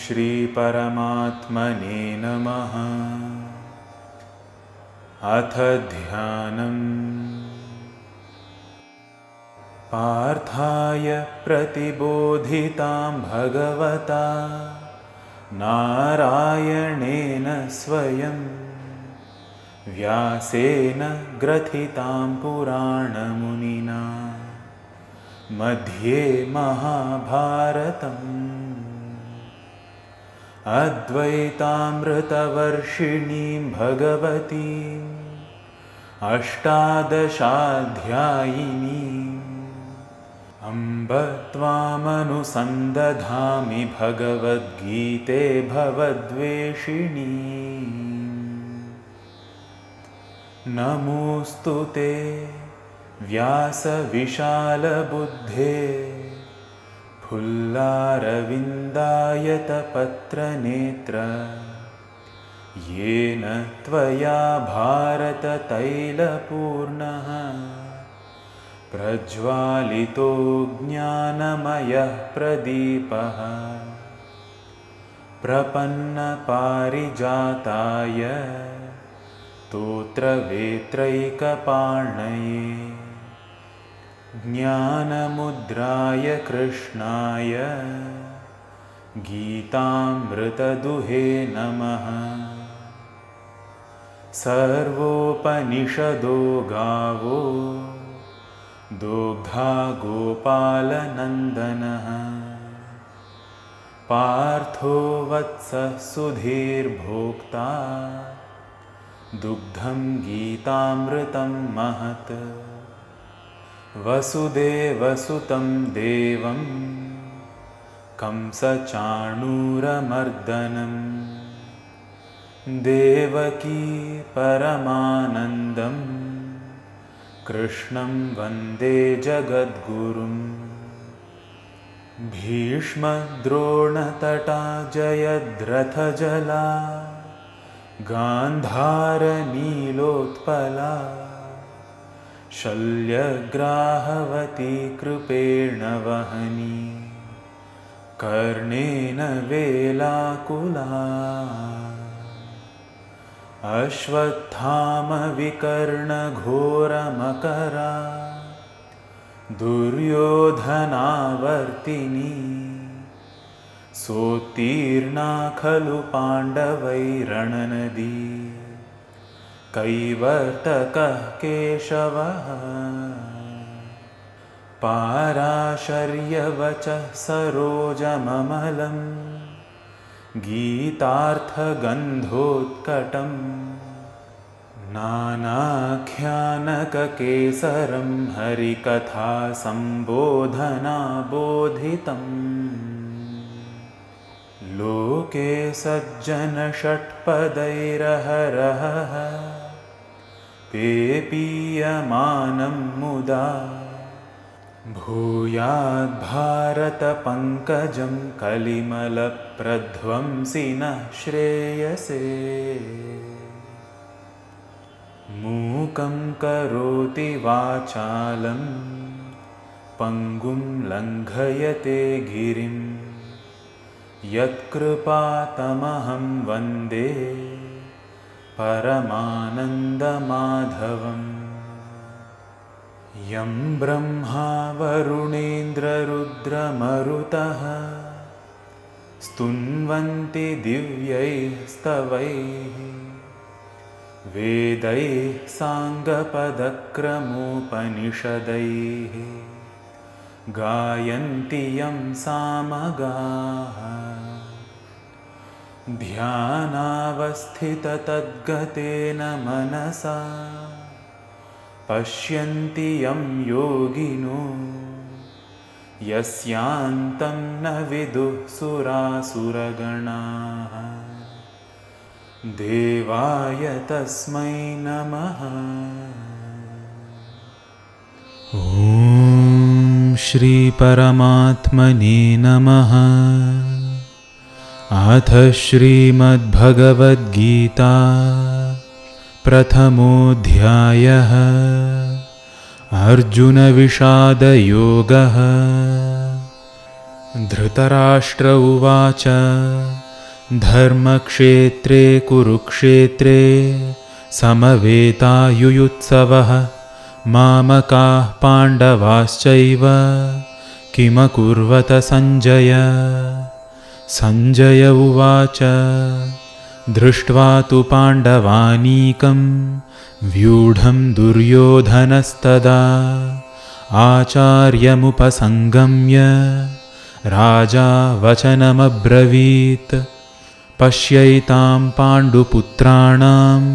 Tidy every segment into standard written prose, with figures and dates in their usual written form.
श्री परमात्मने नमः। अथ ध्यानम्। पार्थाय प्रतिबोधितां भगवता नारायणेन स्वयं व्यासेन ग्रथितां पुराणमुनिना मध्ये महाभारतम् अद्वैतामृतवर्षिणीं भगवतीम् अष्टादशाध्यायिनीम् अम्ब त्वामनुसन्दधामि भगवद्गीते भवद्वेषिणी। नमोऽस्तु ते व्यासविशालबुद्धे फुल्लारविन्दायतपत्रनेत्र येन त्वया भारततैलपूर्णः प्रज्वालितो ज्ञानमयः प्रदीपः प्रपन्नपारिजाताय स्तोत्रवेत्रैकपाणये ज्ञानमुद्राय कृष्णाय गीतामृतदुहे नमः। सर्वोपनिषदो गावो दुग्धा गोपालनन्दनः पार्थो वत्सः सुधीर्भोक्ता दुग्धं गीतामृतं महत्। वसुदेवसुतं देवं कंसचाणूरमर्दनं देवकी परमानन्दं कृष्णं वन्दे जगद्गुरुम्। भीष्मद्रोणतटा जयद्रथजला गान्धारनीलोत्पला शल्यग्राहवती कृपेण वहनी कर्णेन वेलाकुला। अश्वत्थामविकर्णघोरमकरा दुर्योधनावर्तिनी सोत्तीर्णा खलु पाण्डवैरणनदी कैवर्तकः केशवः पाराशर्यवचः सरोजममलं गीतार्थगन्धोत्कटं नानाख्यानककेसरं हरिकथासम्बोधनाबोधितम्। लोके सज्जनषट्पदैरहरहः पेपीयमानं मुदा भूयाद्भारतपङ्कजं कलिमलप्रध्वंसिनः श्रेयसे। मूकं करोति वाचालं पङ्गुं लङ्घयते गिरिं यत्कृपातमहं वन्दे परमानन्दमाधवम्। यं ब्रह्मा वरुणेन्द्ररुद्रमरुतः स्तुन्वन्ति दिव्यैः स्तवैः वेदैः साङ्गपदक्रमोपनिषदैः गायन्ति यं सामगाः। ध्यानावस्थिततद्गतेन मनसा पश्यन्ति यं योगिनो यस्यान्तं न विदुः सुरासुरगणाः। देवाय तस्मै नमः। ॐ श्री परमात्मने नमः। अथ श्रीमद्भगवद्गीता प्रथमोऽध्यायः। अर्जुनविषादयोगः। धृतराष्ट्र उवाच धर्मक्षेत्रे कुरुक्षेत्रे समवेतायुयुत्सवः मामकाः पाण्डवाश्चैव किमकुर्वत सञ्जय। सञ्जय उवाच दृष्ट्वा तु पाण्डवानीकं व्यूढं दुर्योधनस्तदा आचार्यमुपसङ्गम्य राजा वचनमब्रवीत् पश्यैतां पाण्डुपुत्राणाम्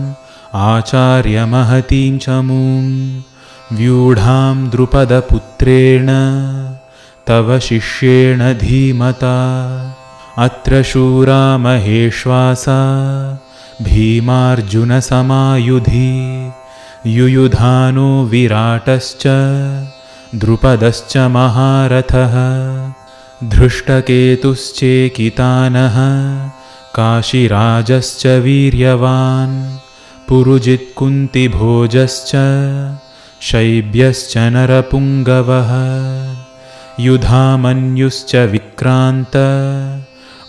आचार्यमहतीं चमूं व्यूढां द्रुपदपुत्रेण तव शिष्येण धीमता अत्र शूरा महेश्वासा भीमार्जुनसमायुधि युयुधानो विराटश्च द्रुपदश्च महारथः धृष्टकेतुश्चेकितानः काशीराजश्च वीर्यवान् पुरुजित्कुन्तिभोजश्च शैब्यश्च नरपुङ्गवः युधामन्युश्च विक्रान्त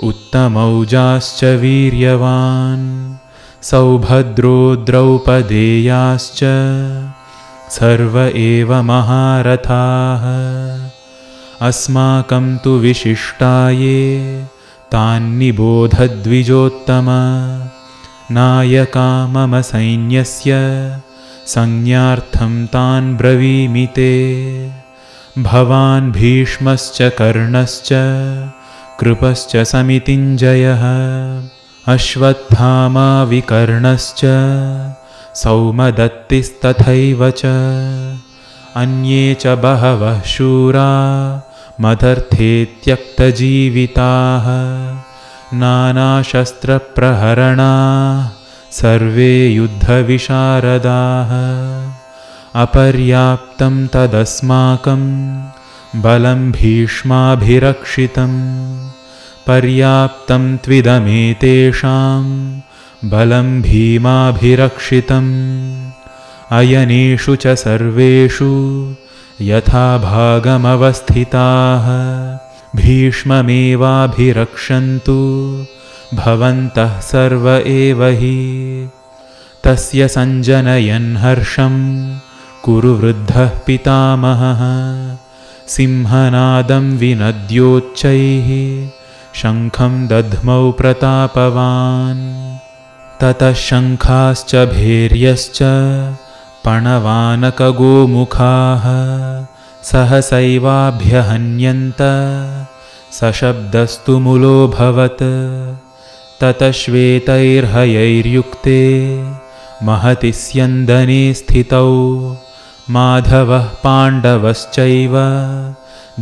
उत्तमौजाश्च वीर्यवान् सौभद्रो द्रौपदेयाश्च सर्व एव महारथाः अस्माकं तु विशिष्टाये तान्निबोधद्विजोत्तम नायका मम सैन्यस्य संज्ञार्थं तान् ब्रवीमि ते भवान् भीष्मश्च कर्णश्च कृपश्च समितिञ्जयः अश्वत्थामा विकर्णश्च सौमदत्तिस्तथैव च अन्ये च बहवः शूरा मदर्थे त्यक्तजीविताः नानाशस्त्रप्रहरणाः सर्वे युद्धविशारदाः अपर्याप्तं तदस्माकं बलं भीष्माभिरक्षितं पर्याप्तं त्विदमेतेषां बलं भीमाभिरक्षितम् अयनेषु च सर्वेषु यथा भागमवस्थिताः भीष्ममेवाभिरक्षन्तु भवन्तः सर्व एव हि तस्य सञ्जनयन् हर्षं कुरु वृद्धः पितामहः सिंहनादं विनद्योच्चैः शङ्खं दध्मौ प्रतापवान् ततः शङ्खाश्च भैर्यश्च पणवानकगोमुखाः सहसैवाभ्यहन्यन्त सशब्दस्तु मुलोऽभवत् ततः श्वेतैर्हयैर्युक्ते महति स्यन्दने स्थितौ माधवः पाण्डवश्चैव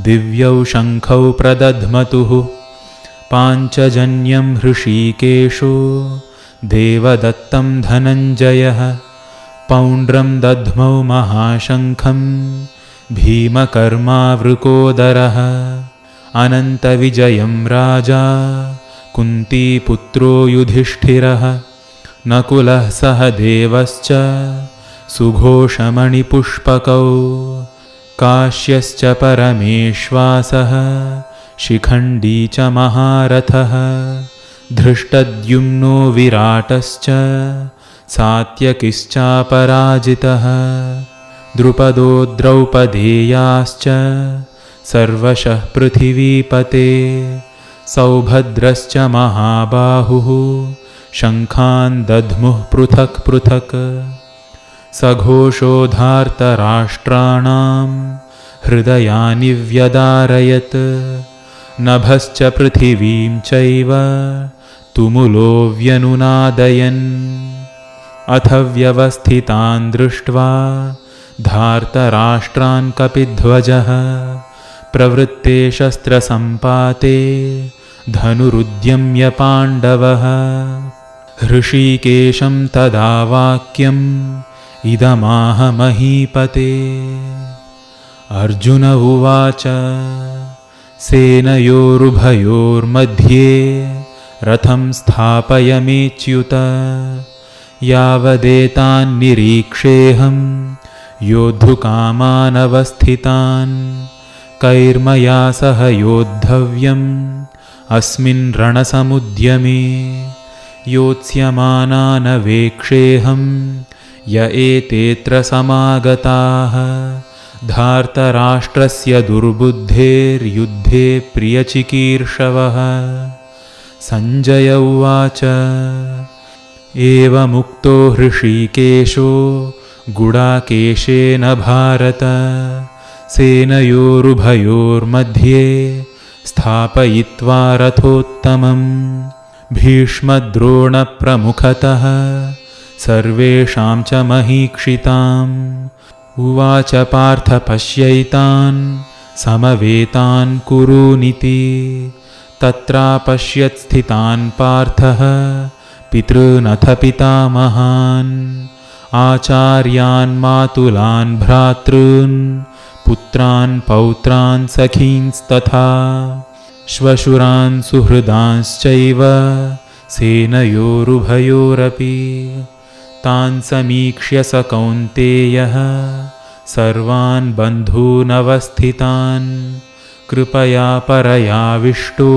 दिव्यौ शङ्खौ प्रदध्मतुः पाञ्चजन्यं हृषीकेशो देवदत्तं धनञ्जयः पौण्ड्रं दध्मौ महाशङ्खं भीमकर्मावृकोदरः अनन्तविजयं राजा कुन्तीपुत्रो युधिष्ठिरः नकुलः सह देवश्च सुघोषमणिपुष्पकौ काश्यश्च परमेश्वासः शिखण्डी च महारथः धृष्टद्युम्नो विराटश्च सात्यकिश्चापराजितः द्रुपदो द्रौपदेयाश्च सर्वशः पृथिवीपते सौभद्रश्च महाबाहुः शङ्खान् दध्मुः पृथक् पृथक् सघोषोधार्तराष्ट्राणां हृदयानि व्यदारयत् नभश्च पृथिवीं चैव तुमुलो व्यनुनादयन् अथ व्यवस्थितान् दृष्ट्वा धार्तराष्ट्रान् कपिध्वजः प्रवृत्ते शस्त्रसम्पाते धनुरुद्यम्य पाण्डवः हृषीकेशं तदा वाक्यम् इदमाह महीपते अर्जुन उवाच सेनयोरुभयोर्मध्ये रथं स्थापयमेच्युत यावदेतान्निरीक्षेऽहं योद्धुकामानवस्थितान् कैर्मया सह योद्धव्यम् अस्मिन् रणसमुद्यमे योत्स्यमानानवेक्षेऽहं य एतेऽत्र समागताः धार्तराष्ट्रस्य दुर्बुद्धेर्युद्धे प्रियचिकीर्षवः। सञ्जय उवाच एवमुक्तो हृषीकेशो गुडाकेशेन भारत सेनयोरुभयोर्मध्ये स्थापयित्वा रथोत्तमम् भीष्मद्रोणप्रमुखतः सर्वेषां च महीक्षिताम्। उवाच पार्थ पश्यैतान् समवेतान् कुरूनिति तत्रापश्यत् स्थितान् पार्थः पितॄनथ पितामहान् आचार्यान् मातुलान् भ्रातॄन् पुत्रान् पौत्रान् सखींस्तथा श्वशुरान् सुहृदांश्चैव सेनयोरुभयोरपि तान् समीक्ष्य स कौन्तेयः सर्वान् बन्धूनवस्थितान् कृपया परयाविष्टो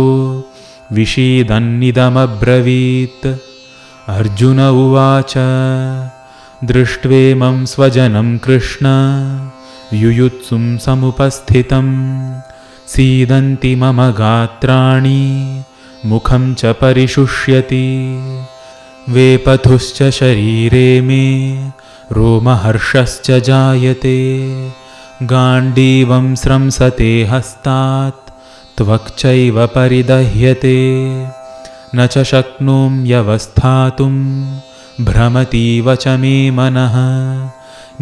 विषीदन्निदमब्रवीत्। अर्जुन उवाच दृष्ट्वेमं स्वजनं कृष्ण युयुत्सुं समुपस्थितं सीदन्ति मम गात्राणि मुखं च परिशुष्यति वेपथुश्च शरीरे मे रोमहर्षश्च जायते गाण्डीवं स्रंसते हस्तात् त्वक्चैव परिदह्यते न च शक्नोम्यवस्थातुं भ्रमतीव च मे मनः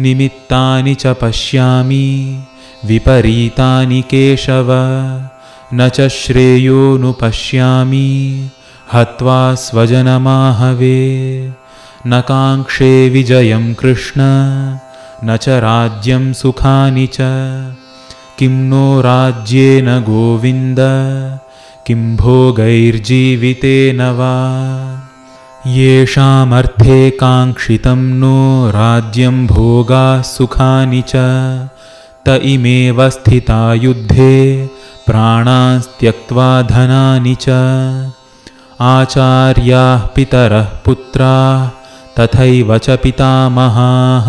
निमित्तानि च पश्यामि विपरीतानि केशव न च श्रेयोनुपश्यामि हत्वा स्वजनमाहवे न काङ्क्षे विजयं कृष्ण न च राज्यं सुखानि च किं नो राज्येन गोविन्द किं भोगैर्जीवितेन वा येषामर्थे काङ्क्षितं नो राज्यं भोगाः सुखानि च त इमेव स्थिता युद्धे प्राणास्त्यक्त्वा धनानि च आचार्याः पितरः पुत्राः तथैव च पितामहाः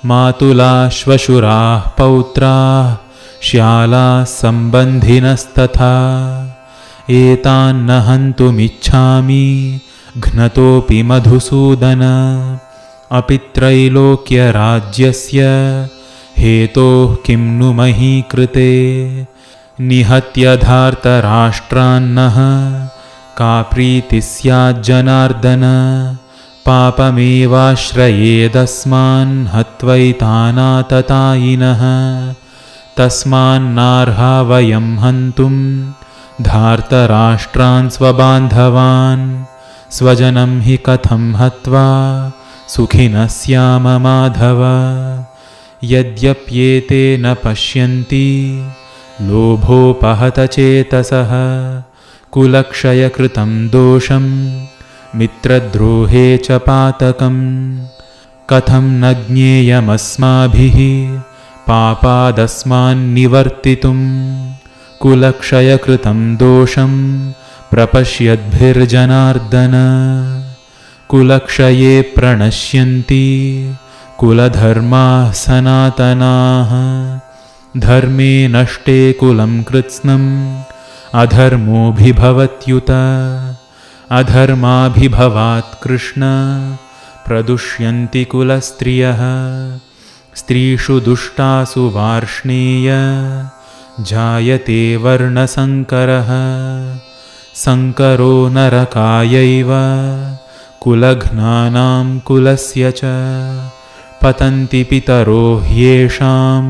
मातुलाः श्वशुराः पौत्राः श्यालाः सम्बन्धिनस्तथा एतान्न हन्तुमिच्छामि घ्नतोऽपि मधुसूदन अपि त्रैलोक्यराज्यस्य हेतोः किं नु मही कृते निहत्य धार्तराष्ट्रान्नः का प्रीतिः स्याज्जनार्दन पापमेवाश्रयेदस्मान् हत्वैतानाततायिनः तस्मान्नार्हा वयं हन्तुं धार्तराष्ट्रान् स्वबान्धवान् स्वजनं हि कथं हत्वा सुखिनः स्याम माधव यद्यप्येते न पश्यन्ति लोभोपहतचेतसः कुलक्षयकृतं दोषं मित्रद्रोहे च पातकम् कथं न ज्ञेयमस्माभिः पापादस्मान्निवर्तितुं कुलक्षयकृतं दोषं प्रपश्यद्भिर्जनार्दन कुलक्षये प्रणश्यन्ति कुलधर्माः सनातनाः धर्मे नष्टे कुलं कृत्स्नम् अधर्मोऽभिभवत्युत अधर्माभिभवात् कृष्ण प्रदुष्यन्ति कुलस्त्रियः स्त्रीषु दुष्टासु वार्ष्णेय जायते वर्णसङ्करः सङ्करो नरकायैव कुलघ्नानां कुलस्य च पतन्ति पितरो ह्येषां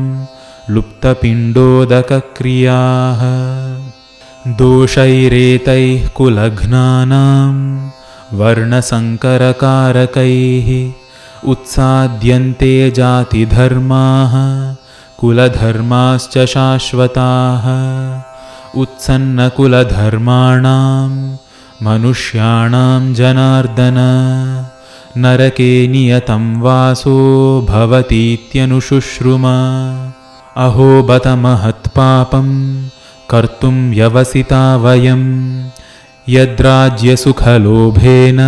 लुप्तपिण्डोदकक्रियाः दोषैरेतैः कुलघ्नानां वर्णसङ्करकारकैः उत्साद्यन्ते जातिधर्माः कुलधर्माश्च शाश्वताः उत्सन्नकुलधर्माणां मनुष्याणां जनार्दन नरके नियतं वासो भवतीत्यनुशुश्रुम अहो बत महत्पापं कर्तुं व्यवसिता वयं यद्राज्यसुखलोभेन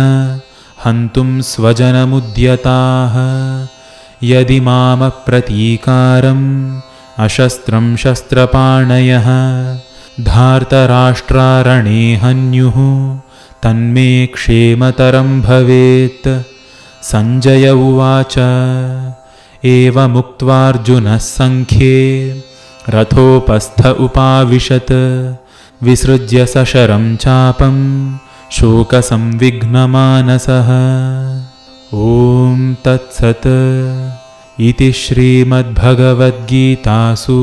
हन्तुं स्वजनमुद्यताः यदि मामप्रतीकारम् अशस्त्रं शस्त्रपाणयः धार्तराष्ट्रारणे हन्युः तन्मे क्षेमतरं भवेत्। सञ्जय उवाच एवमुक्त्वार्जुनः सङ्ख्ये रथोपस्थ उपाविशत् विसृज्य सशरं चापं शोकसंविघ्नमानसः। ॐ तत्सत् इति श्रीमद्भगवद्गीतासु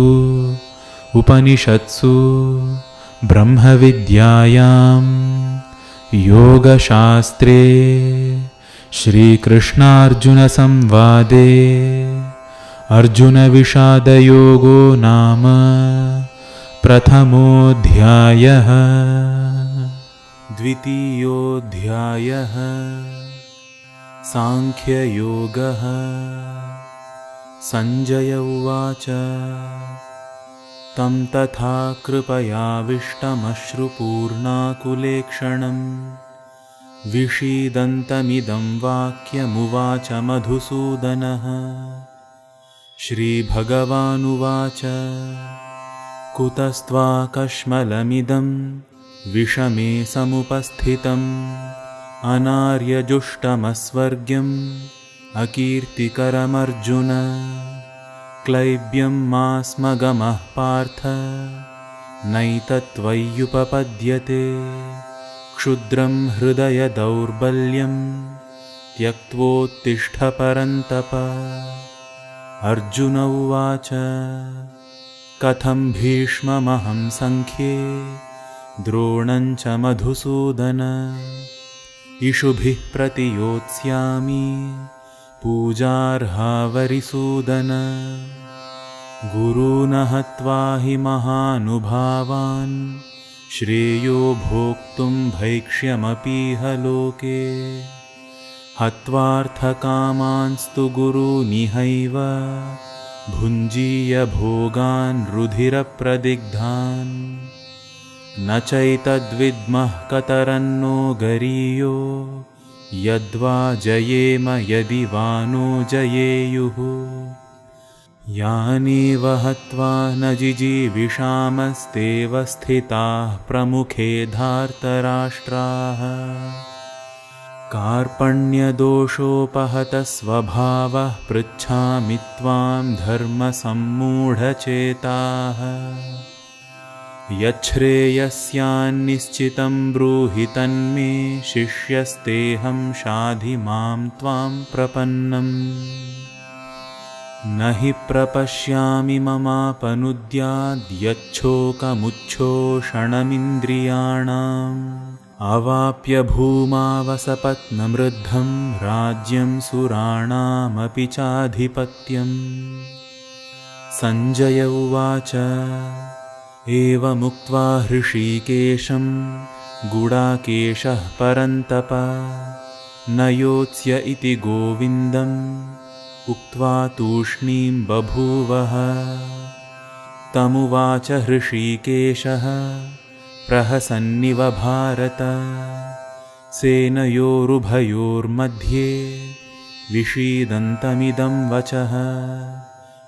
उपनिषत्सु ब्रह्मविद्यायां योगशास्त्रे श्रीकृष्णार्जुनसंवादे अर्जुनविषादयोगो नाम प्रथमोऽध्यायः। द्वितीयोऽध्यायः सांख्ययोगः। सञ्जय उवाच तं तथा कृपयाविष्टमश्रुपूर्णाकुलेक्षणं विषीदन्तमिदं वाक्यमुवाच मधुसूदनः। श्रीभगवानुवाच कुतस्त्वाकश्मलमिदं विषमे समुपस्थितम् अनार्यजुष्टमस्वर्ग्यम् अकीर्तिकरमर्जुन। क्लैब्यं मास्मगमः पार्थ नैतत्त्वय्युपपद्यते क्षुद्रं हृदय दौर्बल्यं त्यक्त्वोत्तिष्ठ परन्तप। अर्जुन उवाच कथं भीष्ममहं सङ्ख्ये द्रोणं च मधुसूदन इषुभिः प्रतियोत्स्यामि पूजार्हा वरिसूदन। गुरून् हत्वा हि महानुभावान् श्रेयो भोक्तुं भैक्ष्यमपीह लोके हत्वार्थकामांस्तु गुरूनिहैव भुञ्जीय भोगान् रुधिरप्रदिग्धान्। न चैतद्विद्मः कतरन्नो गरीयो यद्वा जयेम यदि वा नो जयेयुः। यानेव हत्वा न जिजीविषामस्तेव स्थिताः प्रमुखे धार्तराष्ट्राः। कार्पण्यदोषोपहतस्वभावः पृच्छामि त्वां धर्मसम्मूढचेताः। यच्छ्रेयस्यान्निश्चितं ब्रूहि तन्मे शिष्यस्तेऽहं शाधि मां त्वां प्रपन्नम्। न हि प्रपश्यामि ममापनुद्याद्यच्छोकमुच्छोषणमिन्द्रियाणाम् अवाप्य भूमावसपत्नमृद्धं राज्यं सुराणामपि चाधिपत्यम्। सञ्जय उवाच एवमुक्त्वा हृषीकेशं गुडाकेशः परन्तप न योत्स्य इति गोविन्दम् उक्त्वा तूष्णीं बभूवः। तमुवाच हृषीकेशः प्रहसन्निव भारत सेनयोरुभयोर्मध्ये विषीदन्तमिदं वचः।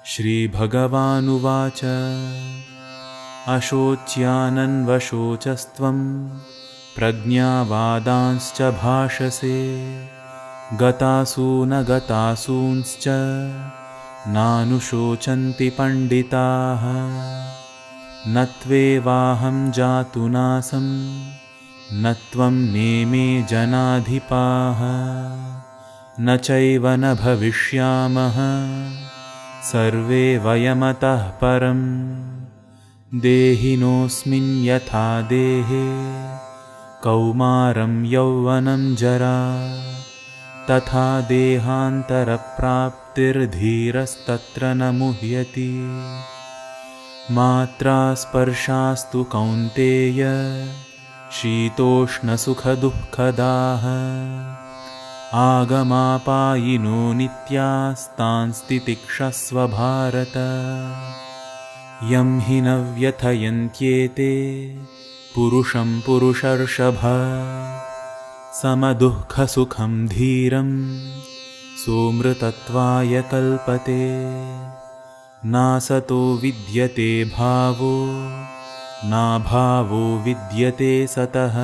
श्रीभगवानुवाच अशोच्यानन्वशोचस्त्वं प्रज्ञावादांश्च भाषसे गतासून गतासूंश्च नानुशोचन्ति पण्डिताः। न त्वेवाहं जातुनासं न त्वं नेमे जनाधिपाः न चैव न भविष्यामः सर्वे वयमतः परम्। देहिनोऽस्मिन् यथा देहे कौमारं यौवनं जरा तथा देहान्तरप्राप्तिर्धीरस्तत्र न मुह्यति। मात्रा स्पर्शास्तु कौन्तेय शीतोष्णसुखदुःखदाः आगमापायिनो नित्यास्तान् तितिक्षस्व भारत। यं हि न व्यथयन्त्येते पुरुषं पुरुषर्षभ समदुःखसुखं धीरं सोऽमृतत्वाय कल्पते नासतो विद्यते भावो नाभावो विद्यते सतः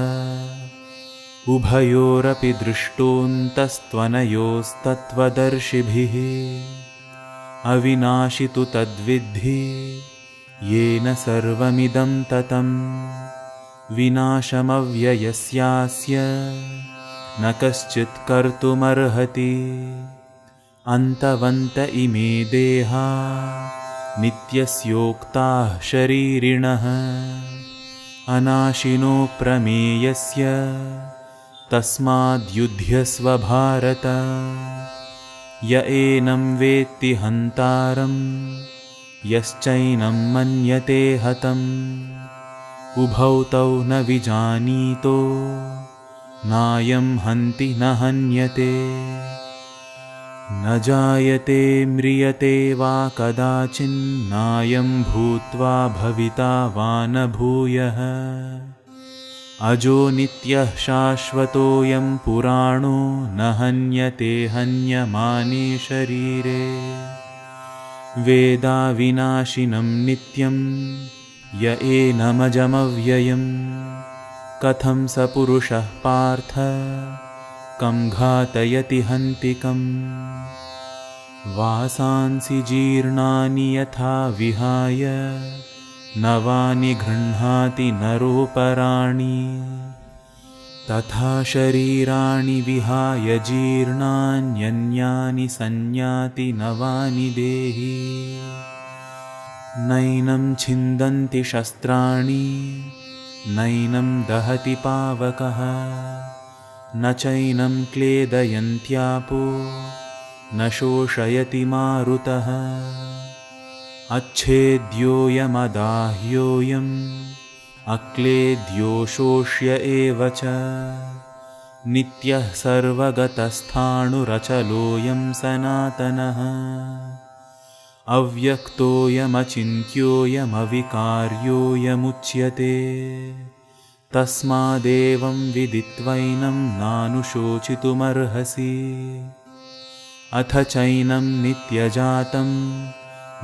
उभयोरपि दृष्टोऽन्तस्त्वनयोस्तत्त्वदर्शिभिः अविनाशि तु तद्विद्धि येन सर्वमिदं ततं विनाशमव्ययस्यास्य न कश्चित् कर्तुमर्हति अन्तवन्त इमे देहा नित्यस्योक्ताः शरीरिणः अनाशिनो प्रमेयस्य तस्माद्युध्यस्व भारत य एनं वेत्ति हन्तारं यश्चैनं मन्यते हतम् उभौ तौ न विजानीतो नायं हन्ति न हन्यते न जायते म्रियते वा कदाचिन्नायं भूत्वा भविता वा न भूयः अजो नित्यः शाश्वतोऽयं पुराणो न हन्यते हन्यमाने शरीरे वेदाविनाशिनं नित्यं य एनमजमव्ययं कथं स पुरुषः पार्थ कं घातयति हन्तिकम् वासांसि जीर्णानि यथा विहाय नवानि गृह्णाति नरोपराणि तथा शरीराणि विहाय जीर्णान्यन्यानि संयाति नवानि देहि नैनं छिन्दन्ति शस्त्राणि नैनं दहति पावकः न चैनं क्लेदयन्त्यापो न शोषयति मारुतः अच्छेद्योऽयमदाह्योऽयम् अक्लेद्यो शोष्य एव च नित्यः सर्वगतस्थाणुरचलोऽयं सनातनः अव्यक्तोऽयमचिन्त्योऽयमविकार्योऽयमुच्यते तस्मादेवं विदित्वैनं नानुशोचितुमर्हसि अथ चैनं नित्यजातं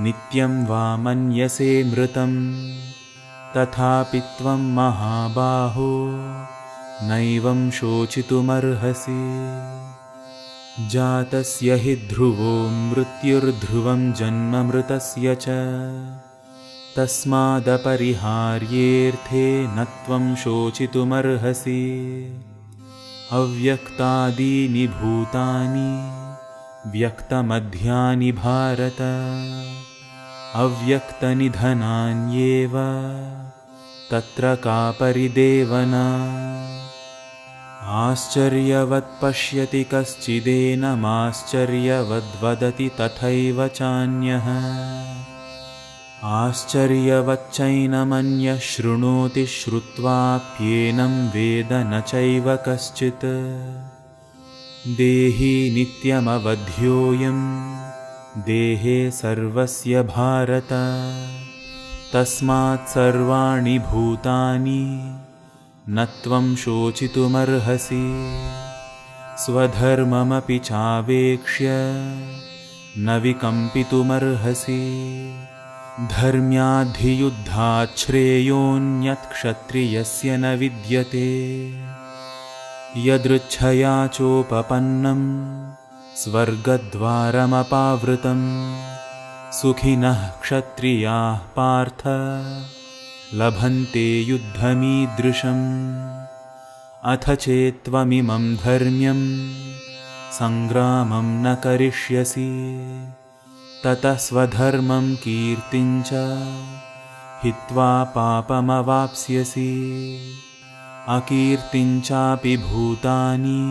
नित्यं वा मन्यसे मृतं तथापि त्वं महाबाहो नैवं शोचितुमर्हसि जातस्य हि ध्रुवो मृत्युर्ध्रुवं जन्म मृतस्य च तस्मादपरिहार्येऽर्थे न त्वं शोचितुमर्हसि अव्यक्तादीनि भूतानि व्यक्तमध्यानि भारत अव्यक्तनिधनान्येव तत्र का परिदेवना आश्चर्यवत् पश्यति कश्चिदेनमाश्चर्यवद्वदति तथैव चान्यः आश्चर्यवच्चैनमन्यः शृणोति श्रुत्वाप्येनं वेद न चैव कश्चित् देही नित्यमवध्योऽयं देहे सर्वस्य भारत तस्मात् सर्वाणि भूतानि न त्वं शोचितुमर्हसि स्वधर्ममपि चावेक्ष्य न विकम्पितुमर्हसि धर्म्याद्धियुद्धात् श्रेयोऽन्यत् क्षत्रियस्य न विद्यते यदृच्छया चोपपन्नं स्वर्गद्वारमपावृतं सुखिनः क्षत्रियाः पार्थ लभन्ते युद्धमीदृशम् अथ चेत्त्वमिमं धर्म्यं सङ्ग्रामं न करिष्यसि ततः स्वधर्मं कीर्तिं च हित्वा पापमवाप्स्यसि अकीर्तिं चापि भूतानि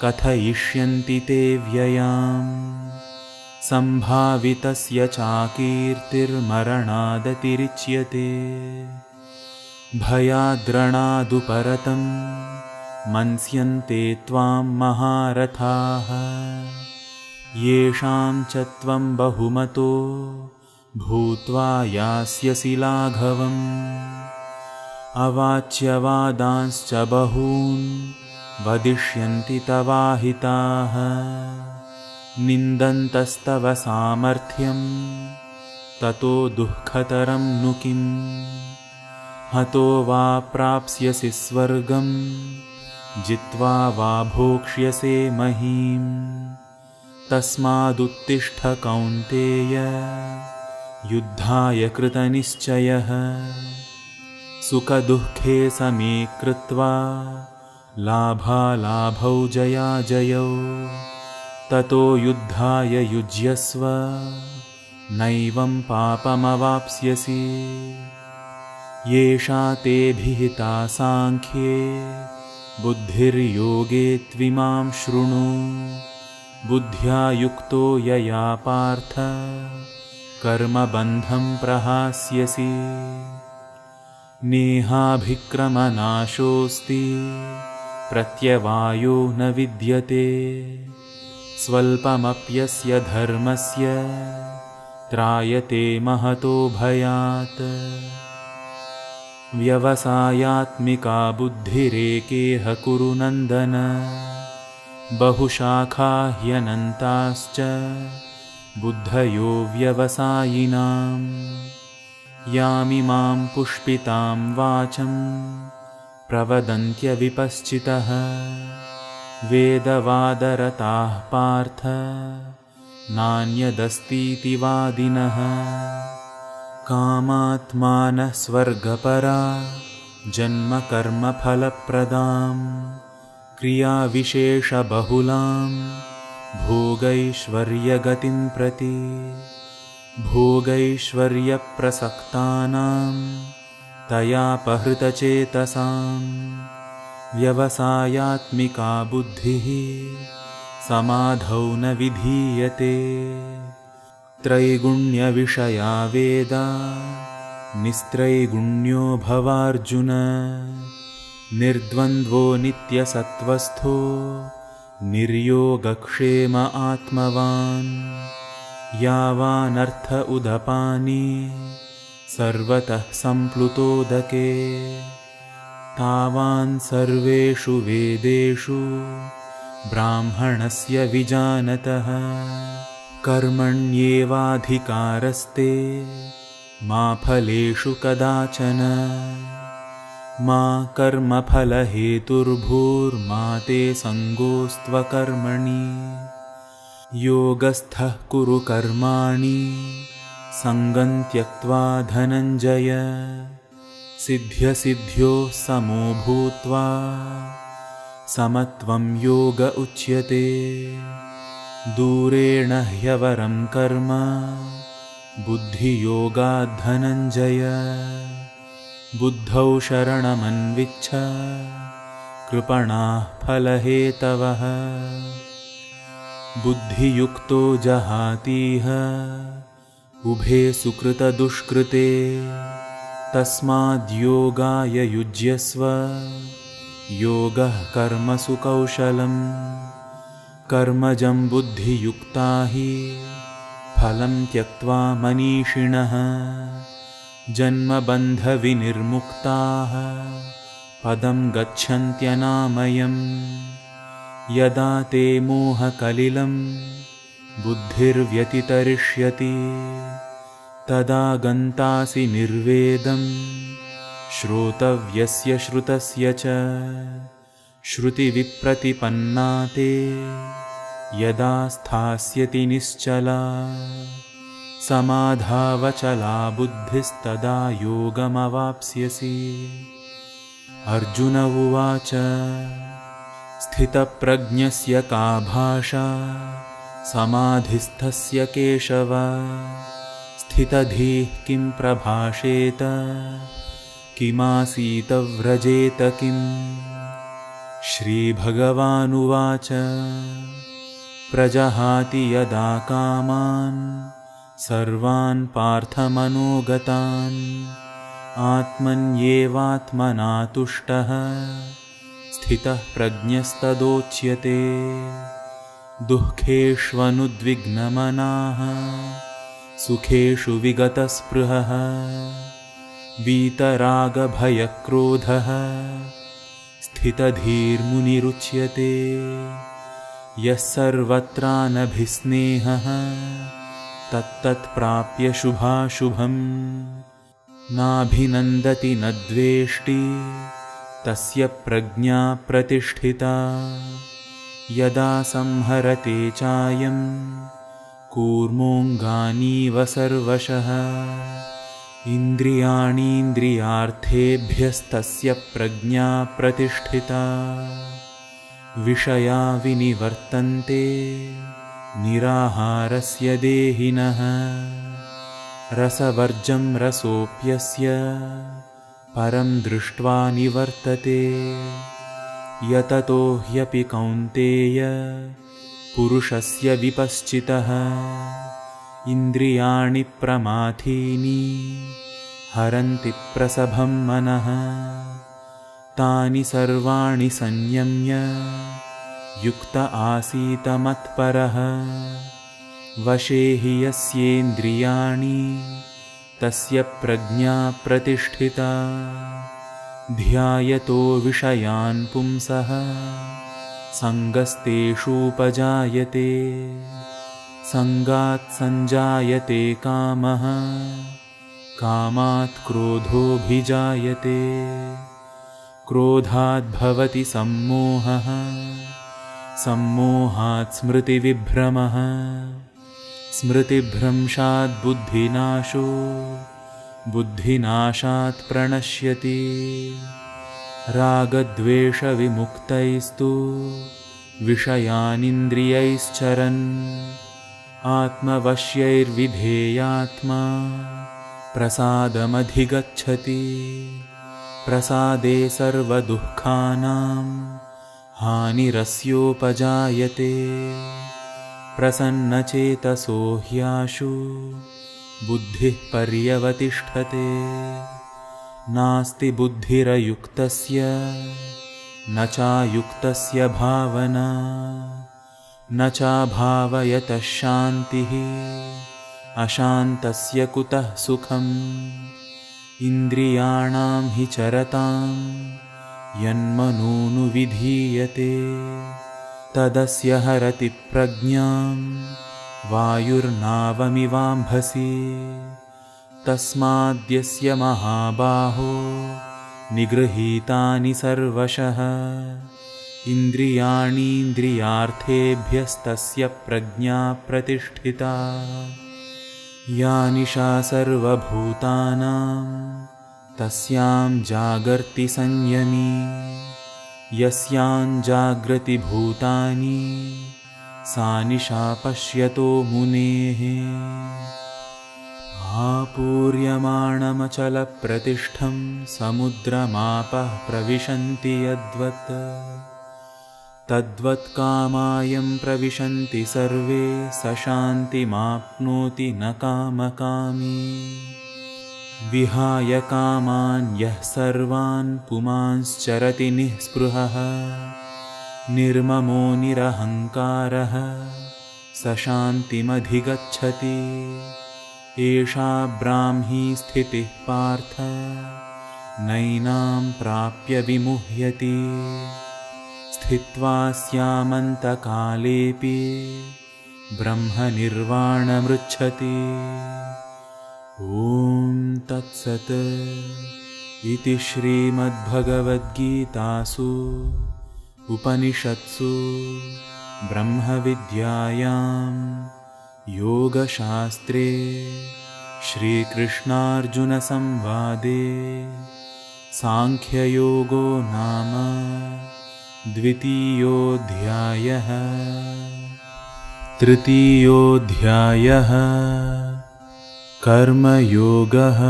कथयिष्यन्ति ते व्ययाम् सम्भावितस्य चाकीर्तिर्मरणादतिरिच्यते भयाद्रणादुपरतं मन्स्यन्ते त्वां महारथाः येषां च त्वं बहुमतो भूत्वा यास्यसि लाघवम्। अवाच्यवादांश्च बहून् वदिष्यन्ति तवाहिताः, निन्दन्तस्तव सामर्थ्यं ततो दुःखतरं नु किम्। हतो वा प्राप्स्यसि स्वर्गं, जित्वा वा भोक्ष्यसे महीम्। तस्मादुत्तिष्ठ कौन्तेय, युद्धाय कृतनिश्चयः। सुखदुःखे समे कृत्वा, लाभालाभौ जयाजयौ। ततो युद्धाय युज्यस्व, नैवं पापमवाप्स्यसि। येषा ते विहिता साङ्ख्ये, बुद्धिर्योगे त्विमां शृणु। बुद्ध्या युक्तो यया पार्थ, कर्मबन्धं प्रहास्यसि। नेहाभिक्रमनाशोऽस्ति, प्रत्यवायो न विद्यते। स्वल्पमप्यस्य धर्मस्य, त्रायते महतो भयात्। व्यवसायात्मिका बुद्धिरेकेह कुरु नन्दन। बहुशाखा ह्यनन्ताश्च, बुद्धयो व्यवसायिनाम्। यामिमां पुष्पितां वाचं, प्रवदन्त्यविपश्चितः। वेदवादरताः पार्थ, नान्यदस्तीति वादिनः। कामात्मानः स्वर्गपरा, जन्मकर्मफलप्रदां। क्रियाविशेषबहुलां, भोगैश्वर्यगतिं प्रति। भोगैश्वर्यप्रसक्तानां, तयापहृतचेतसां। व्यवसायात्मिका बुद्धिः, समाधौ न विधीयते। त्रैगुण्यविषया वेदा, निस्त्रैगुण्यो भवार्जुन। निर्द्वन्द्वो नित्यसत्त्वस्थो, निर्योगक्षेम आत्मवान्। यावानर्थ उदपानि, सर्वतः सम्प्लुतोदके। तावान् सर्वेषु वेदेषु, ब्राह्मणस्य विजानतः। कर्मण्येवाधिकारस्ते, मा फलेषु कदाचन। मा कर्मफलहेतुर्भूर्मा ते सङ्गोऽस्त्वकर्मणि। योगस्थः कुरु कर्माणि, सङ्गं त्यक्त्वा धनञ्जय। सिद्ध्यसिद्ध्योः समो भूत्वा, समत्वं योग उच्यते। दूरेण ह्यवरं कर्म, बुद्धियोगात् धनञ्जय। बुद्धौ शरणमन्विच्छ, कृपणाः फलहेतवः। बुद्धियुक्तो जहातीह, उभे सुकृतदुष्कृते। तस्माद्योगाय युज्यस्व, योगः कर्मसु कौशलम्। कर्मजं बुद्धियुक्ता हि, फलं त्यक्त्वा मनीषिणः। जन्मबन्धविनिर्मुक्ताः, पदं गच्छन्त्यनामयम्। यदा ते मोहकलिलं, बुद्धिर्व्यतितरिष्यति। तदा गन्तासि निर्वेदं, श्रोतव्यस्य श्रुतस्य च। श्रुतिविप्रतिपन्ना ते, यदा स्थास्यति निश्चला। समाधावचला बुद्धिस्तदा योगमवाप्स्यसि। अर्जुन उवाच, स्थितप्रज्ञस्य का भाषा, समाधिस्थस्य केशव। स्थितधीः किं प्रभाषेत, किमासीत व्रजेत किम्। श्रीभगवानुवाच, प्रजहाति यदा कामान्, सर्वान् पार्थमनोगतान्। आत्मन्येवात्मना तुष्टः, स्थितः प्रज्ञस्तदोच्यते। दुःखेष्वनुद्विग्नमनाः, सुखेषु विगतस्पृहः वीतरागभयक्रोधः स्थितधीर्मुनिरुच्यते यः सर्वत्रानभिस्नेहः तत्तत्प्राप्य शुभाशुभम् नाभिनन्दति न द्वेष्टि तस्य प्रज्ञा प्रतिष्ठिता यदा संहरते चायं कूर्मोऽङ्गानीव सर्वशः इन्द्रियाणीन्द्रियार्थेभ्यस्तस्य प्रज्ञा प्रतिष्ठिता विषया विनिवर्तन्ते निराहारस्य देहिनः रसवर्जं रसोऽप्यस्य परं दृष्ट्वा निवर्तते यततो ह्यपि कौन्तेय पुरुषस्य विपश्चितः इन्द्रियाणि प्रमाथीनि हरन्ति प्रसभं मनः तानि सर्वाणि संयम्य युक्त आसीत मत्परः वशे हि यस्येन्द्रियाणि तस्य प्रज्ञा प्रतिष्ठिता ध्यायतो विषयान् पुंसः सङ्गस्तेषूपजायते सङ्गात् सञ्जायते कामः कामात् क्रोधोऽभिजायते क्रोधात् भवति सम्मोहः सम्मोहात् स्मृतिविभ्रमः स्मृतिभ्रंशात् बुद्धिनाशो बुद्धिनाशात् प्रणश्यति रागद्वेषविमुक्तैस्तु विषयानिन्द्रियैश्चरन् आत्मवश्यैर्विधेयात्मा प्रसादमधिगच्छति प्रसादे सर्वदुःखानां हानिरस्योपजायते प्रसन्नचेतसो ह्याशु बुद्धिः पर्यवतिष्ठते नास्ति बुद्धिरयुक्तस्य न चायुक्तस्य भावना न चाभावयतः शान्तिः अशान्तस्य कुतः सुखम् इन्द्रियाणां हि चरतां यन्मनोनुविधीयते तदस्य हरति प्रज्ञां वायुर्नावमिवाम्भसि तस्माद्यस्य महाबाहो निगृहीतानि सर्वशः इन्द्रियाणीन्द्रियार्थेभ्यस्तस्य प्रज्ञा प्रतिष्ठिता या निशा सर्वभूतानां तस्यां जागर्ति संयमी यस्यां जाग्रति भूतानि सा निशा पश्यतो मुनेः आपूर्यमाणमचलप्रतिष्ठं समुद्रमापः प्रविशन्ति यद्वत् तद्वत् कामायं प्रविशन्ति सर्वे स शान्तिमाप्नोति न कामकामी विहाय कामान् यः सर्वान् पुमांश्चरति निःस्पृहः निर्ममो निरहङ्कारः स शान्तिमधिगच्छति एषा ब्राह्मी स्थितिः पार्थ नैनां प्राप्य विमुह्यति स्थित्वा स्यामन्तकालेऽपि ब्रह्मनिर्वाणमृच्छति ॐ तत्सत् इति श्रीमद्भगवद्गीतासु उपनिषत्सु ब्रह्मविद्यायां योगशास्त्रे श्रीकृष्णार्जुनसंवादे सांख्ययोगो नाम द्वितीयोऽध्यायः। तृतीयोऽध्यायः कर्मयोगः।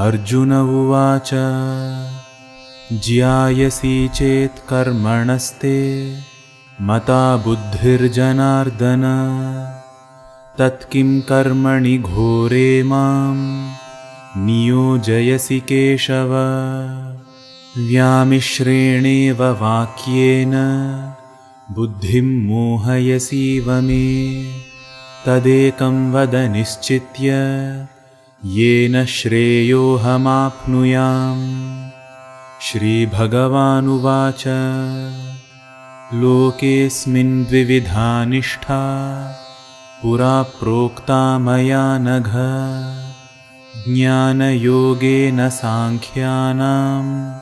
अर्जुन उवाच ज्यायसि चेत् कर्मणस्ते मता बुद्धिर्जनार्दन तत्किं कर्मणि घोरे मां नियोजयसि केशव। व्यामिश्रेणेव वाक्येन बुद्धिं मोहयसीव मे तदेकं वद निश्चित्य येन श्रेयोऽहमाप्नुयाम्। श्रीभगवानुवाच लोकेऽस्मिन् द्विविधा निष्ठा पुरा प्रोक्ता मया नघ। ज्ञानयोगेन साङ्ख्यानां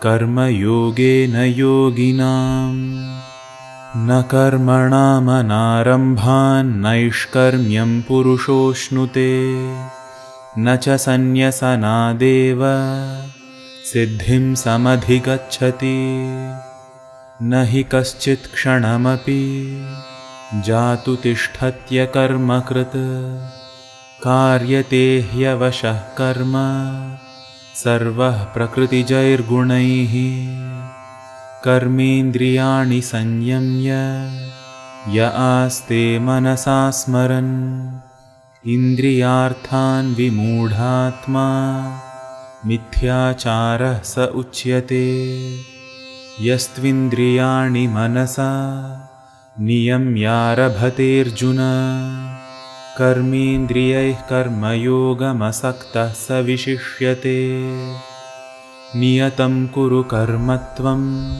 कर्मयोगेन योगिनाम्। न कर्मणामनारम्भान्नैष्कर्म्यं पुरुषोऽश्नुते न च सन्न्यसनादेव सिद्धिं समधिगच्छति। न हि कश्चित् क्षणमपि जातु तिष्ठत्य कर्मकृत् कार्यते ह्यवशः कर्म सर्वः प्रकृतिजैर्गुणैः। कर्मेन्द्रियाणि संयम्य य आस्ते मनसा स्मरन् इन्द्रियार्थान् विमूढात्मा मिथ्याचारः स उच्यते। यस्त्विन्द्रियाणि मनसा नियम्यारभतेऽर्जुन कर्मेन्द्रियैः कर्मयोगमसक्तः स विशिष्यते। नियतं कुरु कर्म त्वं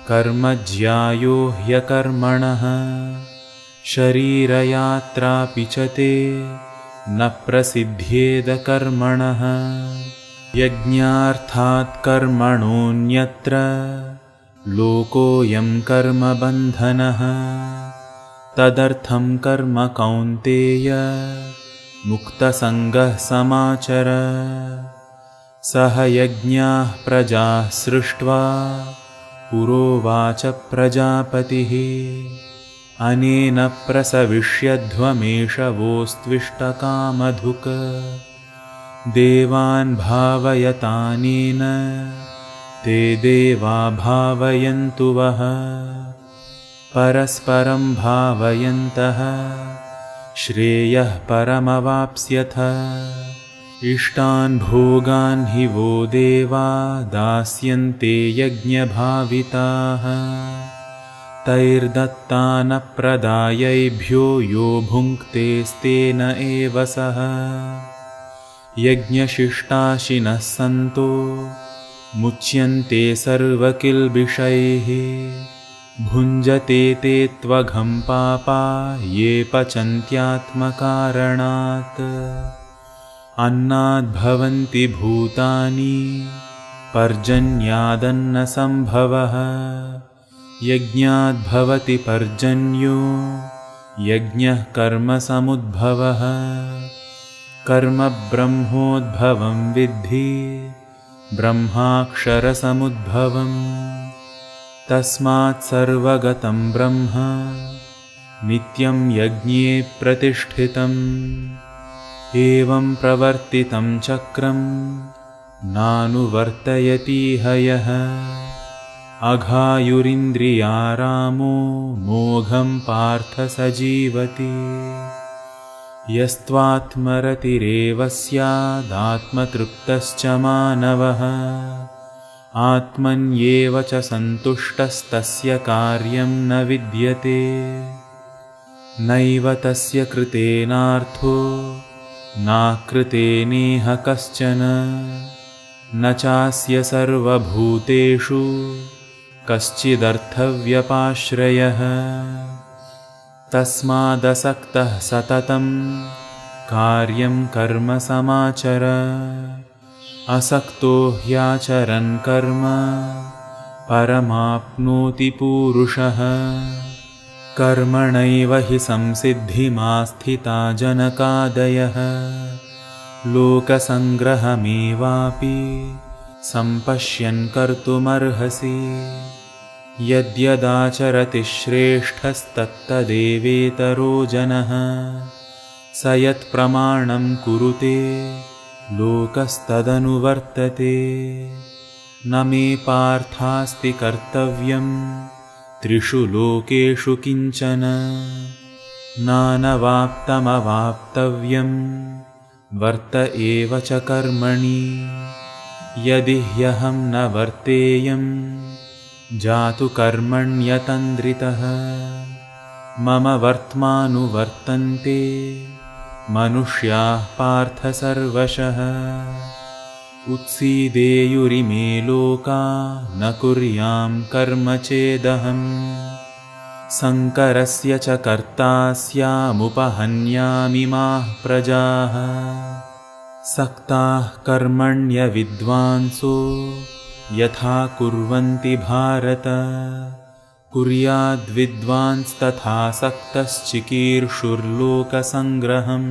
कर्म ज्यायो ह्यकर्मणः शरीरयात्रापि च ते न प्रसिद्ध्येद कर्मणः। यज्ञार्थात् कर्मणोऽन्यत्र लोकोऽयं कर्मबन्धनः। तदर्थं कर्म कौन्तेय मुक्तसङ्गः समाचर। सह यज्ञाः प्रजाः सृष्ट्वा पुरोवाच प्रजापतिः अनेन प्रसविष्यध्वमेष वोस्त्विष्टकामधुक्। देवान् भावयतानेन ते देवा भावयन्तु वः। परस्परं भावयन्तः श्रेयः परमवाप्स्यथ। इष्टान् भोगान् हि वो देवा दास्यन्ते यज्ञभाविताः। तैर्दत्तानप्रदायैभ्यो यो भुङ्क्तेस्तेन एव सः। यज्ञशिष्टाशिनः सन्तो मुच्यन्ते सर्वकिल्बिषैः। भुञ्जते ते त्वघं पापा ये पचन्त्यात्मकारणात्। अन्नाद्भवन्ति भूतानि पर्जन्यादन्नसम्भवः। यज्ञाद्भवति पर्जन्यो यज्ञः कर्मसमुद्भवः। कर्म ब्रह्मोद्भवं विद्धि ब्रह्माक्षरसमुद्भवम्। तस्मात् सर्वगतं ब्रह्म नित्यं यज्ञे प्रतिष्ठितम्। एवं प्रवर्तितं चक्रं नानुवर्तयतीह यः। अघायुरिन्द्रियारामो मोघं पार्थ स जीवति। यस्त्वात्मरतिरेव स्यादात्मतृप्तश्च मानवः। आत्मन्येव च सन्तुष्टस्तस्य कार्यं न विद्यते। नैव तस्य कृतेनार्थो नाकृतेनेह कश्चन। न चास्य सर्वभूतेषु कश्चिदर्थव्यपाश्रयः। तस्मादसक्तः सततं कार्यं कर्म समाचर। असक्तो ह्याचरन् कर्म परमाप्नोति पूरुषः। कर्मणैव हि संसिद्धिमास्थिता जनकादयः। लोकसङ्ग्रहमेवापि सम्पश्यन् कर्तुमर्हसि। यद्यदाचरति श्रेष्ठस्तत्तदेवेतरो जनः। स यत्प्रमाणं कुरुते लोकस्तदनुवर्तते। न मे पार्थास्ति कर्तव्यं त्रिषु लोकेषु किञ्चन। नानवाप्तमवाप्तव्यं वर्त एव च कर्मणि। यदि ह्यहं न वर्तेयं जातु कर्मण्यतन्द्रितः। मम वर्त्मानुवर्तन्ते मनुष्याः पार्थ सर्वशः उत्सीदेयुरिमे लोका न कुर्यां कर्म चेदहम् संकरस्य च कर्ता स्यामुपहन्यामिमाः प्रजाः सक्ताः कर्मण्यविद्वांसो यथा कुर्वन्ति भारत कुर्याद्विद्वांस्तथा सक्तश्चिकीर्षुर्लोकसङ्ग्रहम्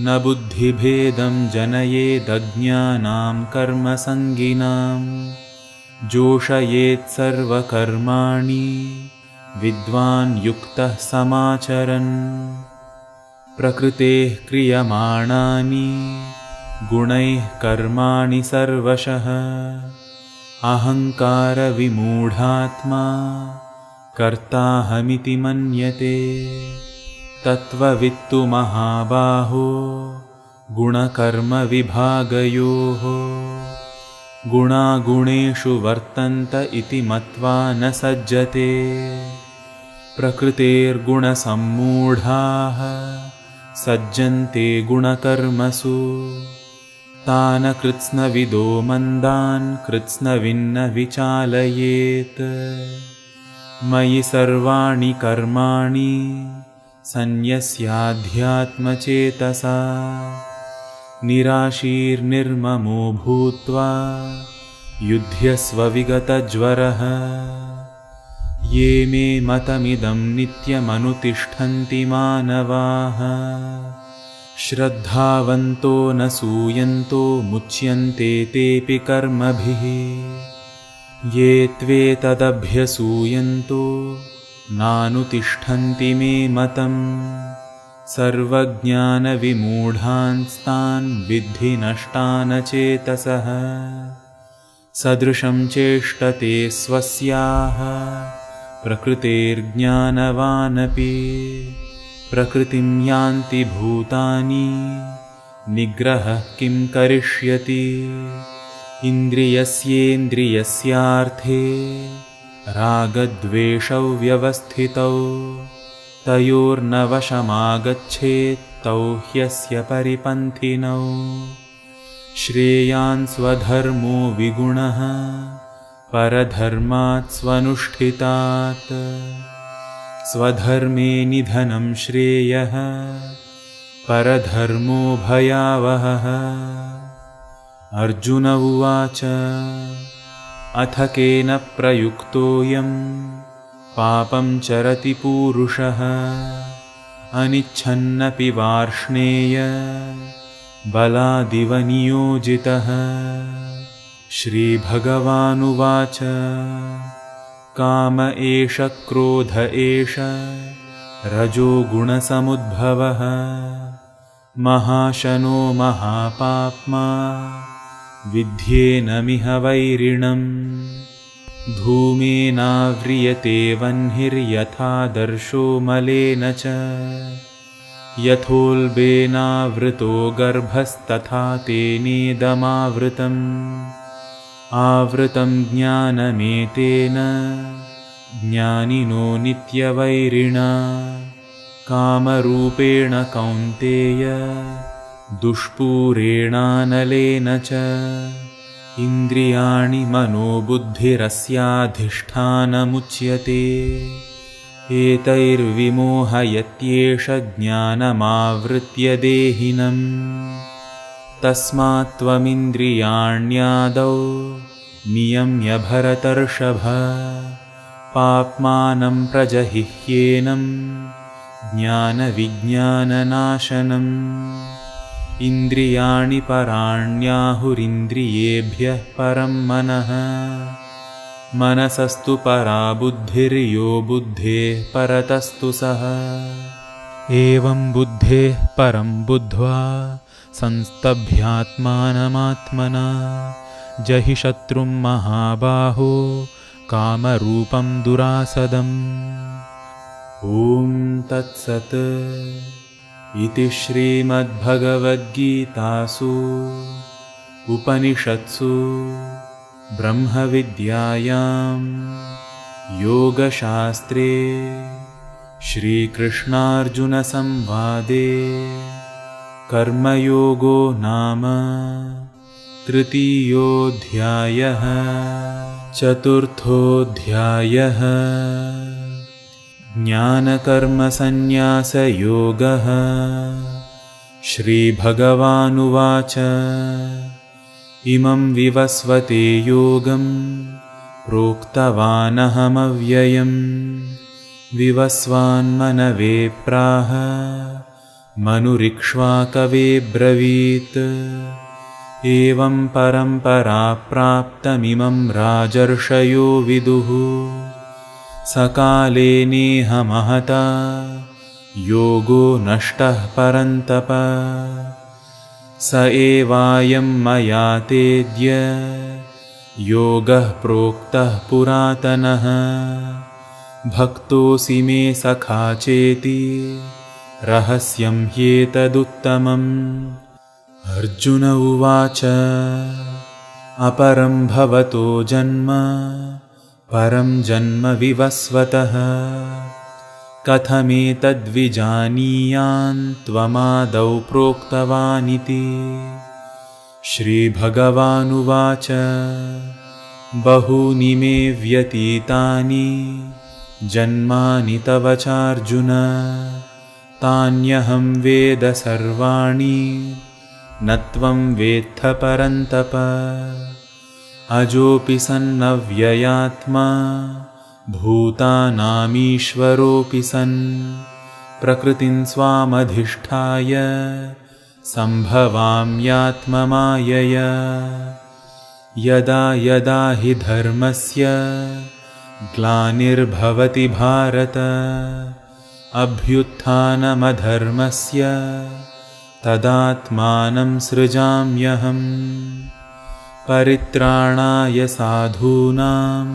न बुद्धिभेदं जनयेदज्ञानां कर्मसङ्गिनां जोषयेत् सर्वकर्माणि विद्वान् युक्तः समाचरन् प्रकृतेः क्रियमाणानि गुणैः कर्माणि सर्वशः अहङ्कारविमूढात्मा कर्ताहमिति मन्यते तत्त्ववित्तु महाबाहो गुणकर्मविभागयोः गुणागुणेषु वर्तन्त इति मत्वा न सज्जते प्रकृतेर्गुणसम्मूढाः सज्जन्ते गुणकर्मसु तान् कृत्स्नविदो मन्दान् कृत्स्नविन्न विचालयेत् मयि सर्वाणि कर्माणि सन्न्यस्याध्यात्मचेतसा निराशीर्निर्ममो भूत्वा युध्यस्व विगतज्वरः ये मे मतमिदं नित्यमनुतिष्ठन्ति मानवाः श्रद्धावन्तो न सूयन्तो मुच्यन्ते तेऽपि कर्मभिः ये त्वेतदभ्यसूयन्तो नानुतिष्ठन्ति मे मतम् सर्वज्ञानविमूढांस्तान् विद्धि नष्टान् चेतसः सदृशं चेष्टते स्वस्याः प्रकृतेर्ज्ञानवानपि प्रकृतिं यान्ति भूतानि निग्रहः किं करिष्यति इन्द्रियस्येन्द्रियस्यार्थे रागद्वेषौ व्यवस्थितौ तयोर्न वशमागच्छेत् तौ ह्यस्य परिपन्थिनौ श्रेयान् स्वधर्मो विगुणः परधर्मात् स्वनुष्ठितात् स्वधर्मे निधनं श्रेयः परधर्मो भयावहः अर्जुन उवाच अथ केन प्रयुक्तोऽयं पापं चरति पूरुषः अनिच्छन्नपि वार्ष्णेय बलादिव नियोजितः श्रीभगवानुवाच काम एष क्रोध एष रजोगुणसमुद्भवः महाशनो महापाप्मा विद्येनमिह वैरिणम् धूमेनाव्रियते वह्निर्यथादर्शो मलेन च यथोल्बेनावृतो गर्भस्तथा तेनेदमावृतम् आवृतं ज्ञानमेतेन ज्ञानिनो नित्यवैरिणा कामरूपेण कौन्तेय दुष्पूरेणानलेन च इन्द्रियाणि मनोबुद्धिरस्याधिष्ठानमुच्यते एतैर्विमोहयत्येष ज्ञानमावृत्य देहिनम् तस्मात् त्वमिन्द्रियाण्यादौ नियम्य भरतर्षभ पाप्मानं प्रजहिह्येनं ज्ञानविज्ञाननाशनम् इन्द्रियाणि पराण्याहुरिन्द्रियेभ्यः परं मनः मनसस्तु परा बुद्धिर्यो बुद्धेः परतस्तु सः एवं बुद्धेः परं बुद्ध्वा संस्तभ्यात्मानमात्मना जहि शत्रुं महाबाहो कामरूपं दुरासदम् ॐ तत्सत् इति श्रीमद्भगवद्गीतासु उपनिषत्सु ब्रह्मविद्यायां योगशास्त्रे श्रीकृष्णार्जुनसंवादे कर्मयोगो नाम तृतीयोऽध्यायः। चतुर्थोऽध्यायः ज्ञानकर्मसन्न्यासयोगः। श्रीभगवानुवाच इमं विवस्वते योगं प्रोक्तवानहमव्ययम् विवस्वान्मनवे प्राह मनुरिक्ष्वाकवे ब्रवीत्। एवं परम्परा प्राप्तमिमं राजर्षयो विदुः। सकाले नेह महता योगो नष्टः परन्तप। स एवायं मया तेद्य योगः प्रोक्तः पुरातनः। भक्तोऽसि मे सखा चेति रहस्यं ह्येतदुत्तमम्। अर्जुन उवाच अपरं भवतो जन्म परं जन्म विवस्वतः कथमेतद्विजानीयान् त्वमादौ प्रोक्तवानिति। श्रीभगवानुवाच बहूनि मे व्यतीतानि जन्मानि तव चार्जुन तान्यहं वेद सर्वाणि न त्वं वेत्थ परन्तप। अजोऽपि सन्नव्ययात्मा भूतानामीश्वरोऽपि सन् प्रकृतिं स्वामधिष्ठाय सम्भवाम्यात्ममायया। यदा यदा हि धर्मस्य ग्लानिर्भवति भारत अभ्युत्थानमधर्मस्य तदात्मानं सृजाम्यहम्। परित्राणाय साधूनां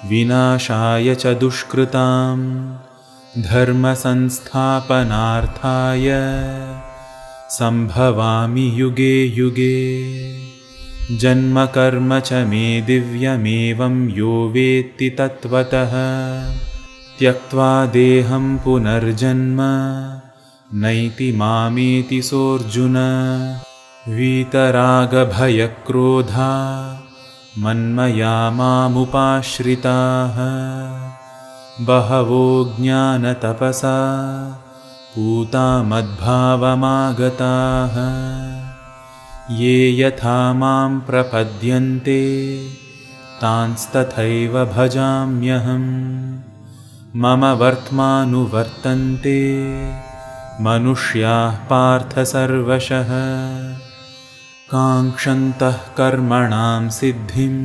विनाशाय च दुष्कृतां धर्मसंस्थापनार्थाय सम्भवामि युगे युगे। जन्मकर्म च मे दिव्यमेवं यो वेत्ति तत्त्वतः त्यक्त्वा देहं पुनर्जन्म नैति मामेति सोऽर्जुन। वीतरागभयक्रोधा मन्मया मामुपाश्रिताः बहवो ज्ञानतपसा पूता मद्भावमागताः। ये यथा मां प्रपद्यन्ते तांस्तथैव भजाम्यहम्। मम वर्त्मानुवर्तन्ते मनुष्याः पार्थ सर्वशः। काङ्क्षन्तः कर्मणां सिद्धिं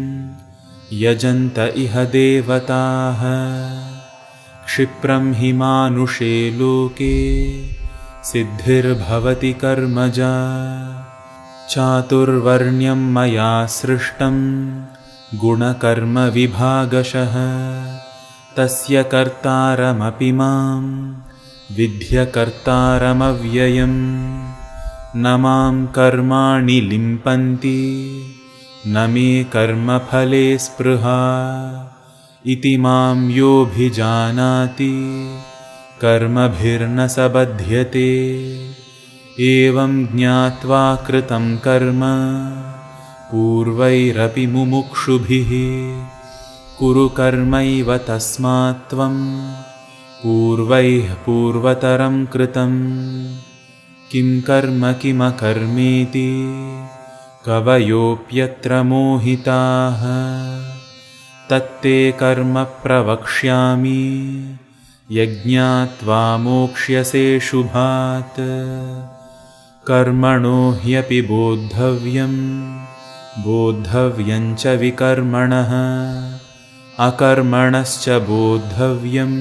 यजन्त इह देवताः। क्षिप्रं हि मानुषे लोके सिद्धिर्भवति कर्मजा। चातुर्वर्ण्यं मया सृष्टं गुणकर्मविभागशः तस्य कर्तारमपि मां विद्यकर्तारमव्ययम्। न मां कर्माणि लिम्पन्ति न मे कर्मफले स्पृहा। इति मां योऽभिजानाति कर्मभिर्न स बध्यते। एवं ज्ञात्वा कृतं कर्म पूर्वैरपि मुमुक्षुभिः कुरु कर्मैव तस्मात् त्वं पूर्वैः पूर्वतरं कृतं। किं कर्म किमकर्मेति कवयोऽप्यत्र मोहिताः। तत्ते कर्म प्रवक्ष्यामि यज्ञात्वा मोक्ष्यसे शुभात्। कर्मणो ह्यपि बोद्धव्यं च विकर्मणः अकर्मणश्च बोद्धव्यं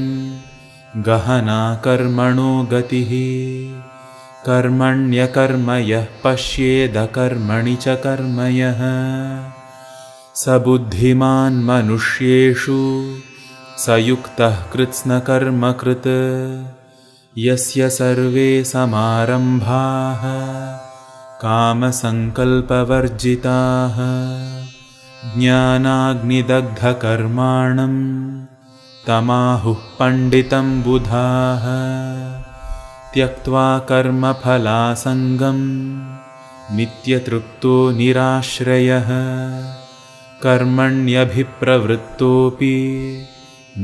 गहना कर्मणो गतिः। कर्मण्यकर्म यः पश्येदकर्मणि च कर्म यः स बुद्धिमान् मनुष्येषु स युक्तः कृत्स्नकर्मकृत्। यस्य सर्वे समारम्भाः कामसङ्कल्पवर्जिताः ज्ञानाग्निदग्धकर्माणं तमाहुः पंडितं बुधाः त्यक्त्वा कर्मफलासंगं नित्यतृप्तो निराश्रयः कर्मण्यभिप्रवृत्तोऽपि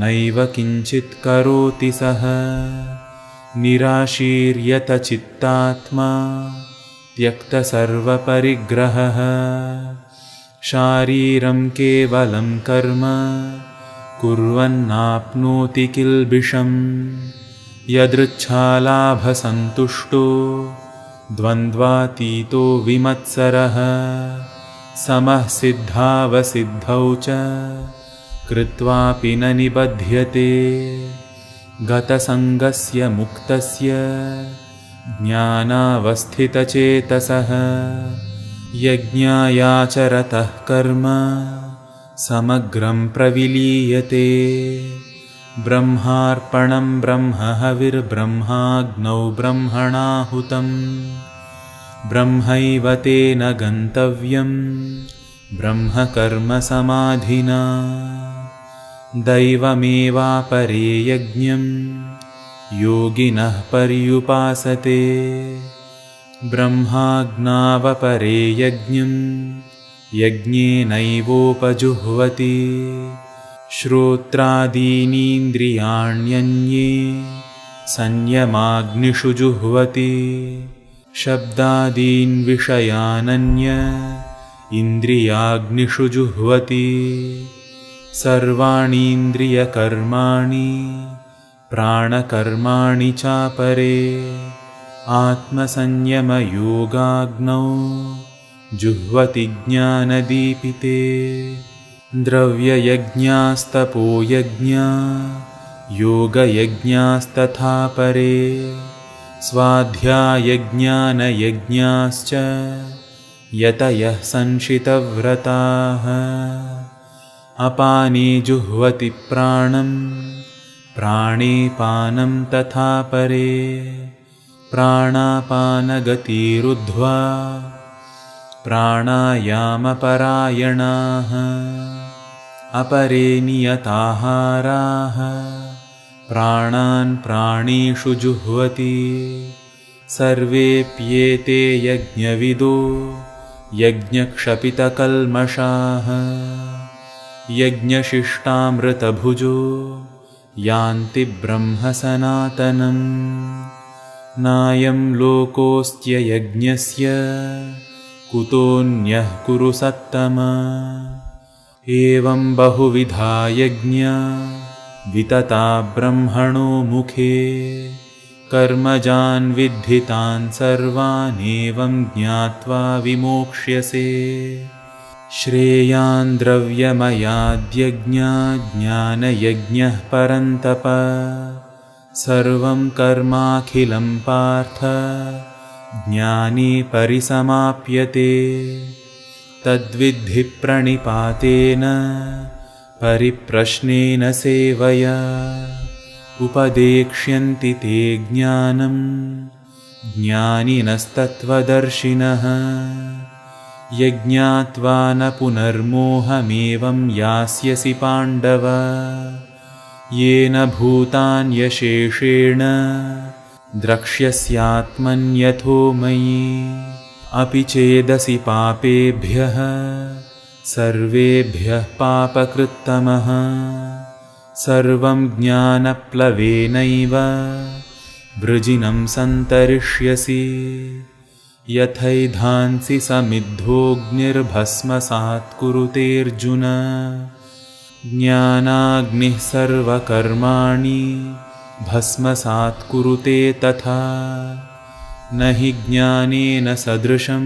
नैव किञ्चित् करोति सः निराशीर्यतचित्तात्मा त्यक्तसर्वपरिग्रहः शारीरं केवलं कर्म कुर्वन्नाप्नोति किल्बिषम् यदृच्छालाभसन्तुष्टो द्वन्द्वातीतो विमत्सरः समः सिद्धावसिद्धौ च कृत्वापि न निबध्यते गतसङ्गस्य मुक्तस्य ज्ञानावस्थितचेतसः यज्ञायाचरतः कर्म समग्रं प्रविलीयते ब्रह्मार्पणं ब्रह्महविर्ब्रह्माग्नौ ब्रह्मणाहुतं ब्रह्मैव तेन गन्तव्यं ब्रह्मकर्मसमाधिना दैवमेवापरे यज्ञं योगिनः पर्युपासते ब्रह्माज्ञावपरे यज्ञं यज्ञेनैवोपजुह्वति श्रोत्रादीनीन्द्रियाण्यन्ये संयमाग्निषु जुह्वति शब्दादीन् विषयानन्य इन्द्रियाग्निषु जुह्वति सर्वाणीन्द्रियकर्माणि प्राणकर्माणि चापरे आत्मसंयमयोगाग्नौ जुह्वति ज्ञानदीपिते द्रव्ययज्ञास्तपोयज्ञा योगयज्ञास्तथा परे स्वाध्यायज्ञानयज्ञाश्च यतयः संशितव्रताः अपाने जुह्वति प्राणं प्राणे पानं तथा परे प्राणापानगतिरुद्ध्वा प्राणायामपरायणाः अपरे नियताहाराः प्राणान् प्राणेषु जुह्वति सर्वेऽप्येते यज्ञविदो यज्ञक्षपितकल्मषाः यज्ञशिष्टामृतभुजो यान्ति ब्रह्मसनातनम् नायं लोकोऽस्त्ययज्ञस्य कुतोऽन्यः कुरु सत्तमा एवं बहुविधा यज्ञा वितता ब्रह्मणो मुखे कर्मजान् विद्धितान् सर्वान् एवं ज्ञात्वा विमोक्ष्यसे श्रेयान् द्रव्यमयाद्यज्ञा ज्ञानयज्ञः परन्तप सर्वं कर्माखिलं पार्थ ज्ञाने परिसमाप्यते तद्विद्धि प्रणिपातेन परिप्रश्नेन सेवया उपदेक्ष्यन्ति ते ज्ञानं ज्ञानिनस्तत्त्वदर्शिनः यज्ञात्वा न पुनर्मोहमेवं यास्यसि पाण्डव येन भूतान्यशेषेण द्रक्ष्यस्यात्मन्यथो मयि अपि चेदसि पापेभ्यः सर्वेभ्यः पापकृत्तमः सर्वं ज्ञानप्लवेनैव वृजिनं सन्तरिष्यसि यथैधांसि समिद्धोऽग्निर्भस्मसात् कुरुतेऽर्जुन ज्ञानाग्निः सर्वकर्माणि भस्मसात् कुरुते तथा न हि ज्ञानेन सदृशं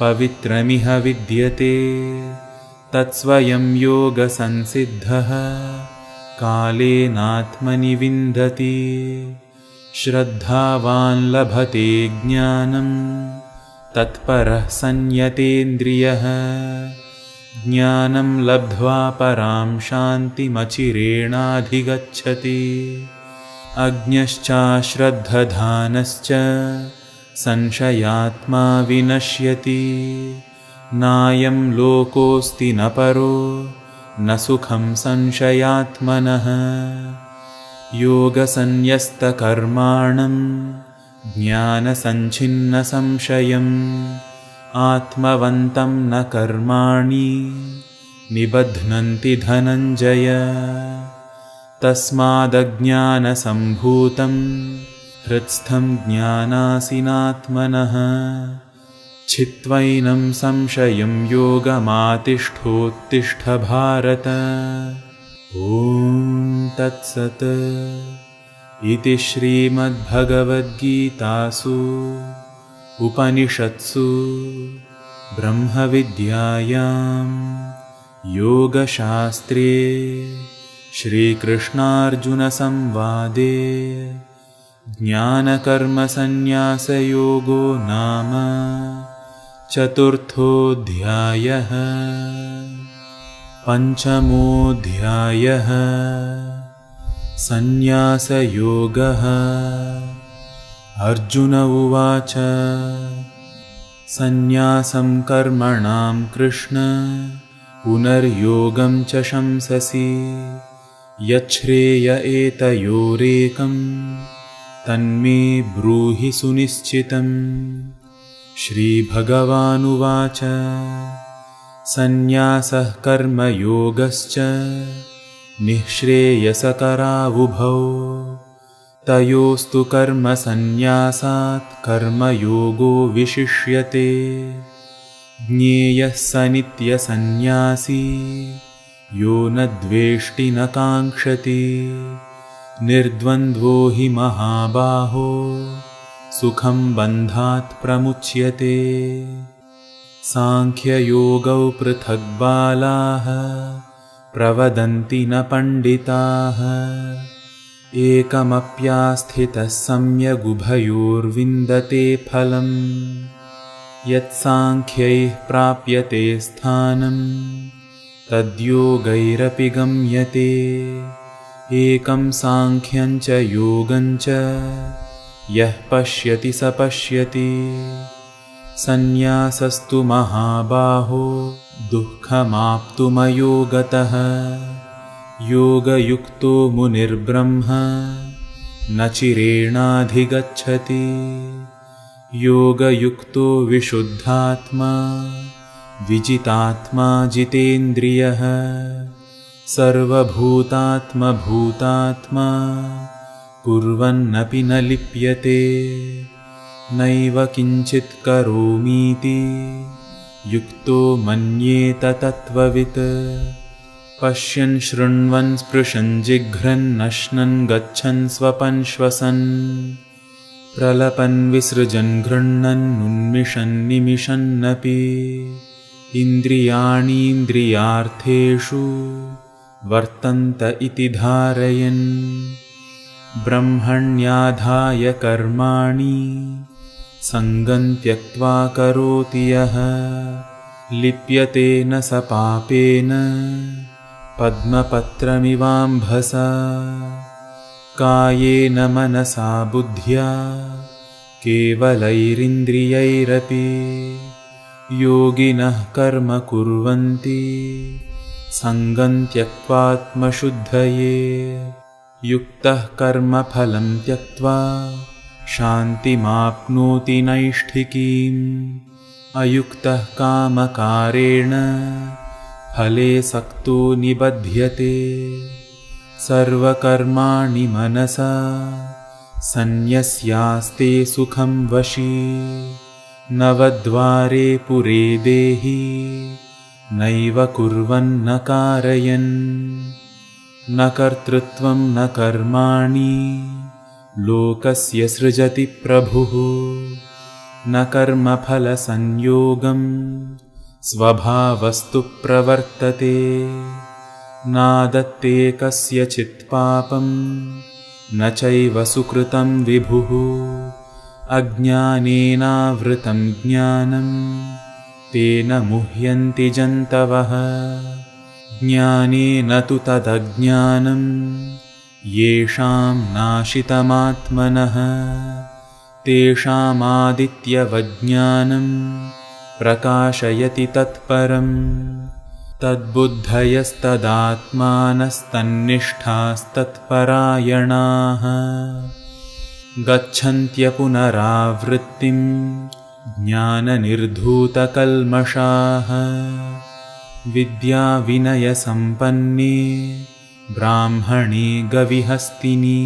पवित्रमिह विद्यते तत्स्वयं योगसंसिद्धः कालेनात्मनि विन्दति श्रद्धावान् लभते ज्ञानं तत्परः संयतेन्द्रियः ज्ञानं लब्ध्वा परां शान्तिमचिरेणाधिगच्छति अज्ञश्चाश्रद्धधानश्च संशयात्मा विनश्यति नायं लोकोऽस्ति न परो न सुखं संशयात्मनः योगसन्न्यस्तकर्माणं ज्ञानसञ्छिन्नसंशयम् आत्मवन्तं न कर्माणि निबध्नन्ति धनञ्जय तस्मादज्ञानसम्भूतं हृत्स्थं ज्ञानासिनात्मनः छित्त्वैनं संशयं योगमातिष्ठोत्तिष्ठ भारत। ॐ तत्सत् इति श्रीमद्भगवद्गीतासु उपनिषत्सु ब्रह्मविद्यायां योगशास्त्रे श्रीकृष्णार्जुनसंवादे ज्ञानकर्मसन्न्यासयोगो नाम चतुर्थोऽध्यायः। पंचमोऽध्यायः सन्न्यासयोगः। अर्जुन उवाच सन्न्यासं कर्मणां कृष्ण पुनर्योगं च शंससि यच्छ्रेय एतयोरेकं तन्मे ब्रूहि सुनिश्चितम्। श्रीभगवानुवाच सन्न्यासः कर्मयोगश्च निःश्रेयसकरावुभौ तयोस्तु कर्मसन्न्यासात् कर्मयोगो विशिष्यते। ज्ञेयः स नित्यसन्न्यासी यो न द्वेष्टि न काङ्क्षति निर्द्वन्द्वो हि महाबाहो सुखं बन्धात् प्रमुच्यते। सांख्ययोगौ पृथक् बालाः प्रवदन्ति न पण्डिताः एकमप्यास्थितः सम्यगुभयोर्विन्दते फलम् यत्साङ्ख्यैः प्राप्यते स्थानं तद्योगैरपि गम्यते। एकं साङ्ख्यं च योगं च यः पश्यति स पश्यति सन्न्यासस्तु महाबाहो दुःखमाप्तुमयो गतः। योगयुक्तो मुनिर्ब्रह्म न चिरेणाधिगच्छति योगयुक्तो विशुद्धात्मा विजितात्मा जितेन्द्रियः सर्वभूतात्मभूतात्मा कुर्वन्नपि न लिप्यते। नैव किञ्चित् करोमीति युक्तो मन्येत तत्त्ववित् पश्यन् शृण्वन् स्पृशन् जिघ्रन् नश्नन् गच्छन् स्वपन् श्वसन् प्रलपन् विसृजन् गृह्णन् उन्मिषन् निमिषन्नपि इन्द्रियाणीन्द्रियार्थेषु वर्तन्त इति धारयन् ब्रह्मण्याधाय कर्माणि सङ्गं त्यक्त्वा करोति यः लिप्यते न स पापेन पद्मपत्रमिवाम्भसा। कायेन मनसा बुद्ध्या केवलैरिन्द्रियैरपि योगिनः कर्म कुर्वन्ति सङ्गं त्यक्त्वात्मशुद्धये। युक्तः कर्मफलं त्यक्त्वा शान्तिमाप्नोति नैष्ठिकीम् अयुक्तः कामकारेण फले सक्तो निबध्यते। सर्वकर्माणि मनसा सन्न्यस्यास्ते सुखं वशी नवद्वारे पुरे देहि नैव कुर्वन्न कारयन्। न कर्तृत्वं न कर्माणि लोकस्य सृजति प्रभुः न कर्मफलसंयोगं स्वभावस्तु प्रवर्तते। नादत्ते कस्यचित् पापं न चैव सुकृतं विभुः अज्ञानेनावृतं ज्ञानं तेन मुह्यन्ति जन्तवः। ज्ञानेन तु तदज्ञानं येषां नाशितमात्मनः तेषामादित्यवज्ञानं प्रकाशयति तत्परम्। तद्बुद्धयस्तदात्मानस्तन्निष्ठास्तत्परायणाः गच्छन्त्यपुनरावृत्तिं ज्ञाननिर्धूतकल्मषाः विद्याविनयसम्पन्ने ब्राह्मणे गविहस्तिनि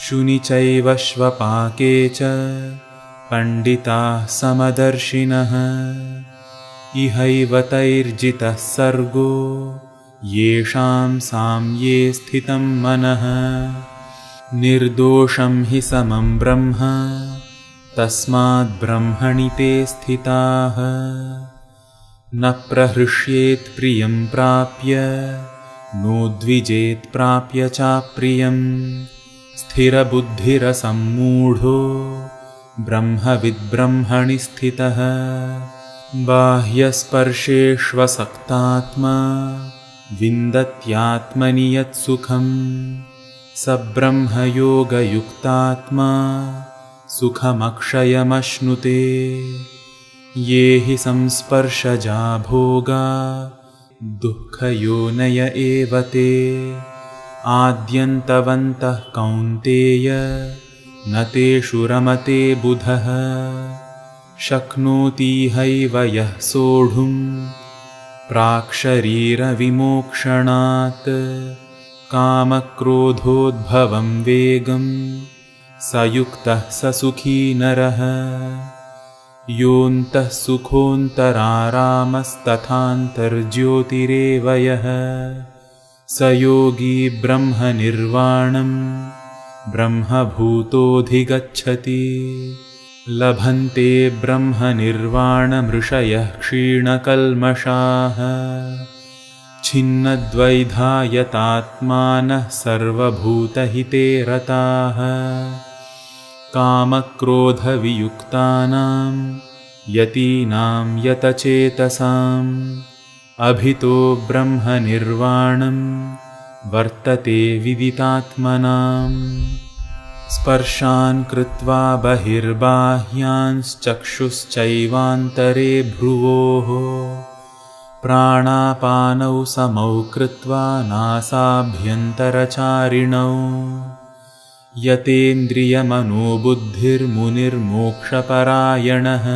शुनि चैव श्वपाके च पण्डिताः समदर्शिनः इहैव तैर्जितः सर्गो येषां साम्ये स्थितं मनः निर्दोषं हि समं ब्रह्म तस्माद् ब्रह्मणि ते स्थिताः न प्रहृष्येत् प्रियं प्राप्य नोद्विजेत् प्राप्य चाप्रियं स्थिरबुद्धिरसम्मूढो ब्रह्मविद्ब्रह्मणि स्थितः बाह्यस्पर्शेष्वसक्तात्मा विन्दत्यात्मनि यत्सुखं स ब्रह्मयोगयुक्तात्मा सुखमक्षयमश्नुते ये हि संस्पर्शजा भोगा दुःखयोनय एव ते आद्यन्तवन्तः कौन्तेय न तेषु रमते बुधः शक्नोतीहैव यः सोढुं प्राक्शरीरविमोक्षणात् कामक्रोधोद्भवं वेगं स युक्तः स सुखी नरः योऽन्तः सुखोऽन्तरारामस्तथान्तर्ज्योतिरेव यः स योगी ब्रह्मनिर्वाणं ब्रह्मभूतोऽधिगच्छति लभन्ते ब्रह्मनिर्वाणमृषयः क्षीणकल्मषाः छिन्नद्वैधायतात्मानः सर्वभूतहिते रताः कामक्रोधवियुक्तानां यतीनां यतचेतसाम् अभितो ब्रह्मनिर्वाणं वर्तते विदितात्मनाम् स्पर्शान् कृत्वा बहिर्बाह्यांश्चक्षुश्चैवान्तरे भ्रुवोः प्राणापानौ समौ कृत्वा नासाभ्यन्तरचारिणौ यतेन्द्रियमनोबुद्धिर्मुनिर्मोक्षपरायणः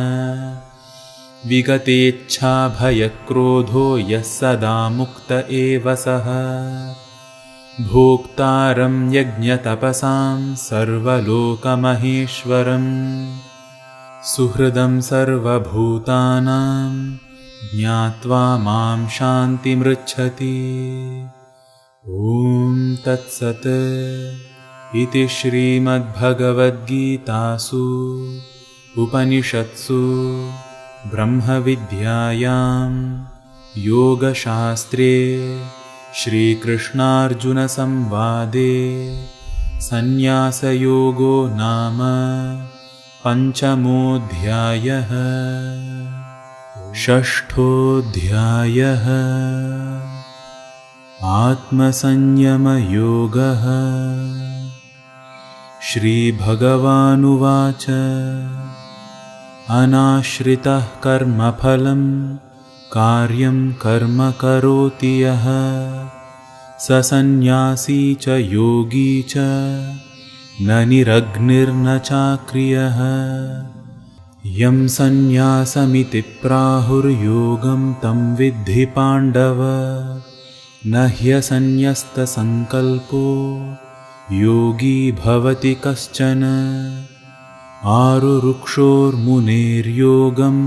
विगतेच्छाभयक्रोधो यः सदा मुक्त एव सः भोक्तारं यज्ञतपसां सर्वलोकमहेश्वरं सुहृदं सर्वभूतानां ज्ञात्वा मां शान्तिमृच्छति। ॐ तत्सत् इति श्रीमद्भगवद्गीतासु उपनिषत्सु ब्रह्मविद्यायां योगशास्त्रे श्रीकृष्णार्जुनसंवादे सन्न्यासयोगो नाम पञ्चमोऽध्यायः। षष्ठोऽध्यायः आत्मसंयमयोगः। श्रीभगवानुवाच अनाश्रितः कर्मफलं कार्यं कर्म करोति यः स सन्न्यासी च योगी च न निरग्निर्न चाक्रियः यं सन्न्यासमिति प्राहुर्योगं तं विद्धि पाण्डव न ह्यसन्न्यस्तसङ्कल्पो योगी भवति कश्चन आरुरुक्षोर्मुनेर्योगं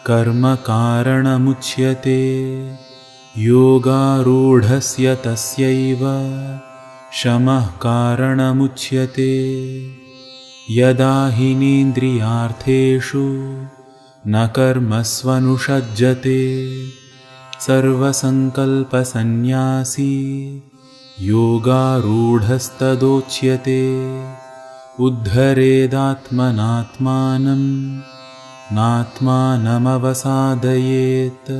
कर्मकारणमुच्यते योगारूढस्य तस्यैव शमः कारणमुच्यते यदा हीनेन्द्रियार्थेषु न कर्मस्वनुषज्जते सर्वसङ्कल्पसन्न्यासी योगारूढस्तदोच्यते उद्धरेदात्मनात्मानं नात्मानमवसादयेत्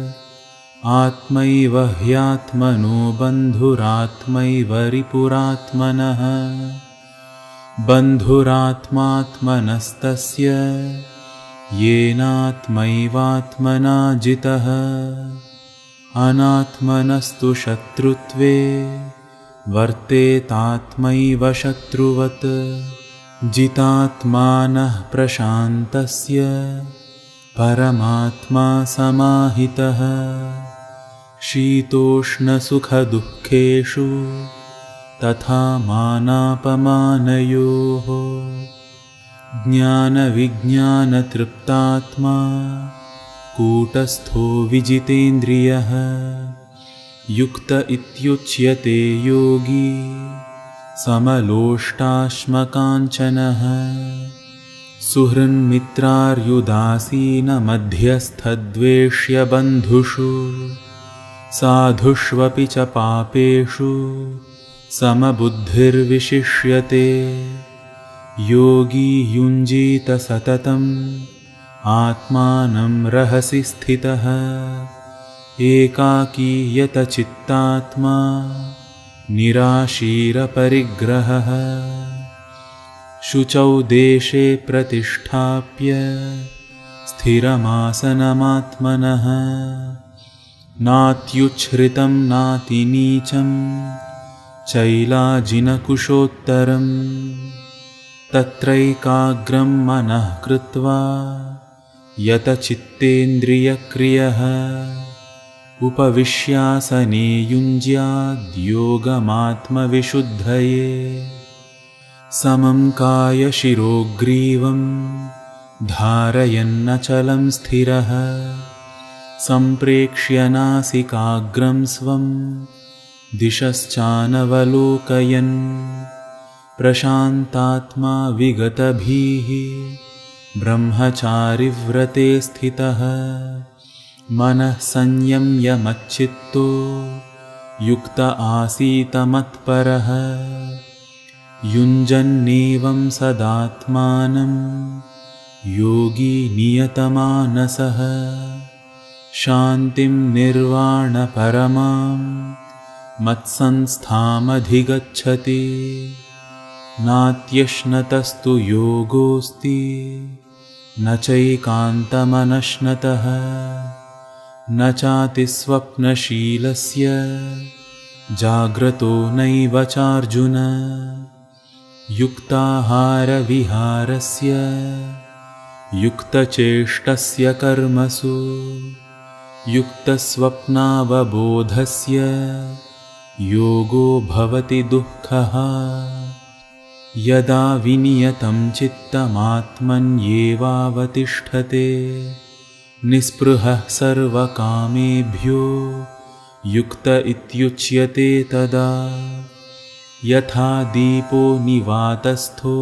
आत्मैव ह्यात्मनो बन्धुरात्मैव रिपुरात्मनः बन्धुरात्मात्मनस्तस्य येनात्मैवात्मना जितः अनात्मनस्तु शत्रुत्वे वर्तेतात्मैव शत्रुवत् जितात्मानः प्रशान्तस्य परमात्मा समाहितः शीतोष्णसुखदुःखेषु तथा मानापमानयोः ज्ञानविज्ञानतृप्तात्मा कूटस्थो विजितेन्द्रियः युक्त इत्युच्यते योगी समलोष्टाश्मकाञ्चनः सुहृन्मित्रार्युदासीनमध्यस्थद्वेष्यबन्धुषु साधुष्वपि च पापेषु समबुद्धिर्विशिष्यते योगी युञ्जीत सततम् आत्मानं रहसि स्थितः एकाकी यतचित्तात्मा निराशीरपरिग्रहः शुचौ देशे प्रतिष्ठाप्य स्थिरमासनमात्मनः नात्युच्छ्रितं नातिनीचं चैलाजिनकुशोत्तरं तत्रैकाग्रं मनः कृत्वा यतचित्तेन्द्रियक्रियः उपविश्यासने युञ्ज्याद्योगमात्मविशुद्धये समं कायशिरोग्रीवं धारयन्नचलं स्थिरः सम्प्रेक्ष्य नासिकाग्रं स्वं दिशश्चानवलोकयन् प्रशान्तात्मा विगतभीः ब्रह्मचारिव्रते स्थितः मनः संयम्य मच्चित्तो युक्त आसीत मत्परः युञ्जन्नेवं सदात्मानं योगी नियतमानसः शान्तिं निर्वाणपरमां मत्संस्थामधिगच्छति नात्यश्नतस्तु योगोऽस्ति न चैकान्तमनश्नतः न चातिस्वप्नशीलस्य जाग्रतो नैव चार्जुन युक्ताहारविहारस्य युक्तचेष्टस्य कर्मसु युक्तस्वप्नावबोधस्य योगो भवति दुःखः यदा विनियतं चित्तमात्मन्येवावतिष्ठते निःस्पृहः सर्वकामेभ्यो युक्त इत्युच्यते तदा यथा दीपो निवातस्थो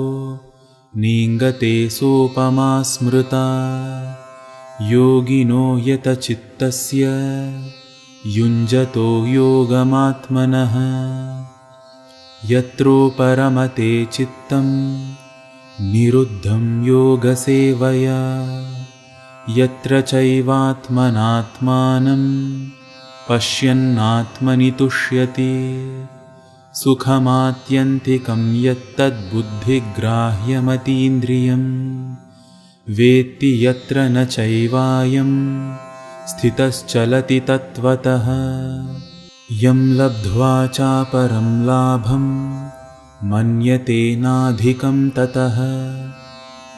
नीङ्गते सोपमा स्मृता योगिनो यतचित्तस्य युञ्जतो योगमात्मनः यत्रोपरमते चित्तं निरुद्धं योगसेवया यत्र चैवात्मनात्मानं पश्यन्नात्मनि तुष्यति सुखमात्यन्तिकं यत्तद्बुद्धिग्राह्यमतीन्द्रियं वेत्ति यत्र न चैवायं स्थितश्चलति तत्त्वतः यं लब्ध्वा चापरं लाभं मन्यते नाधिकं ततः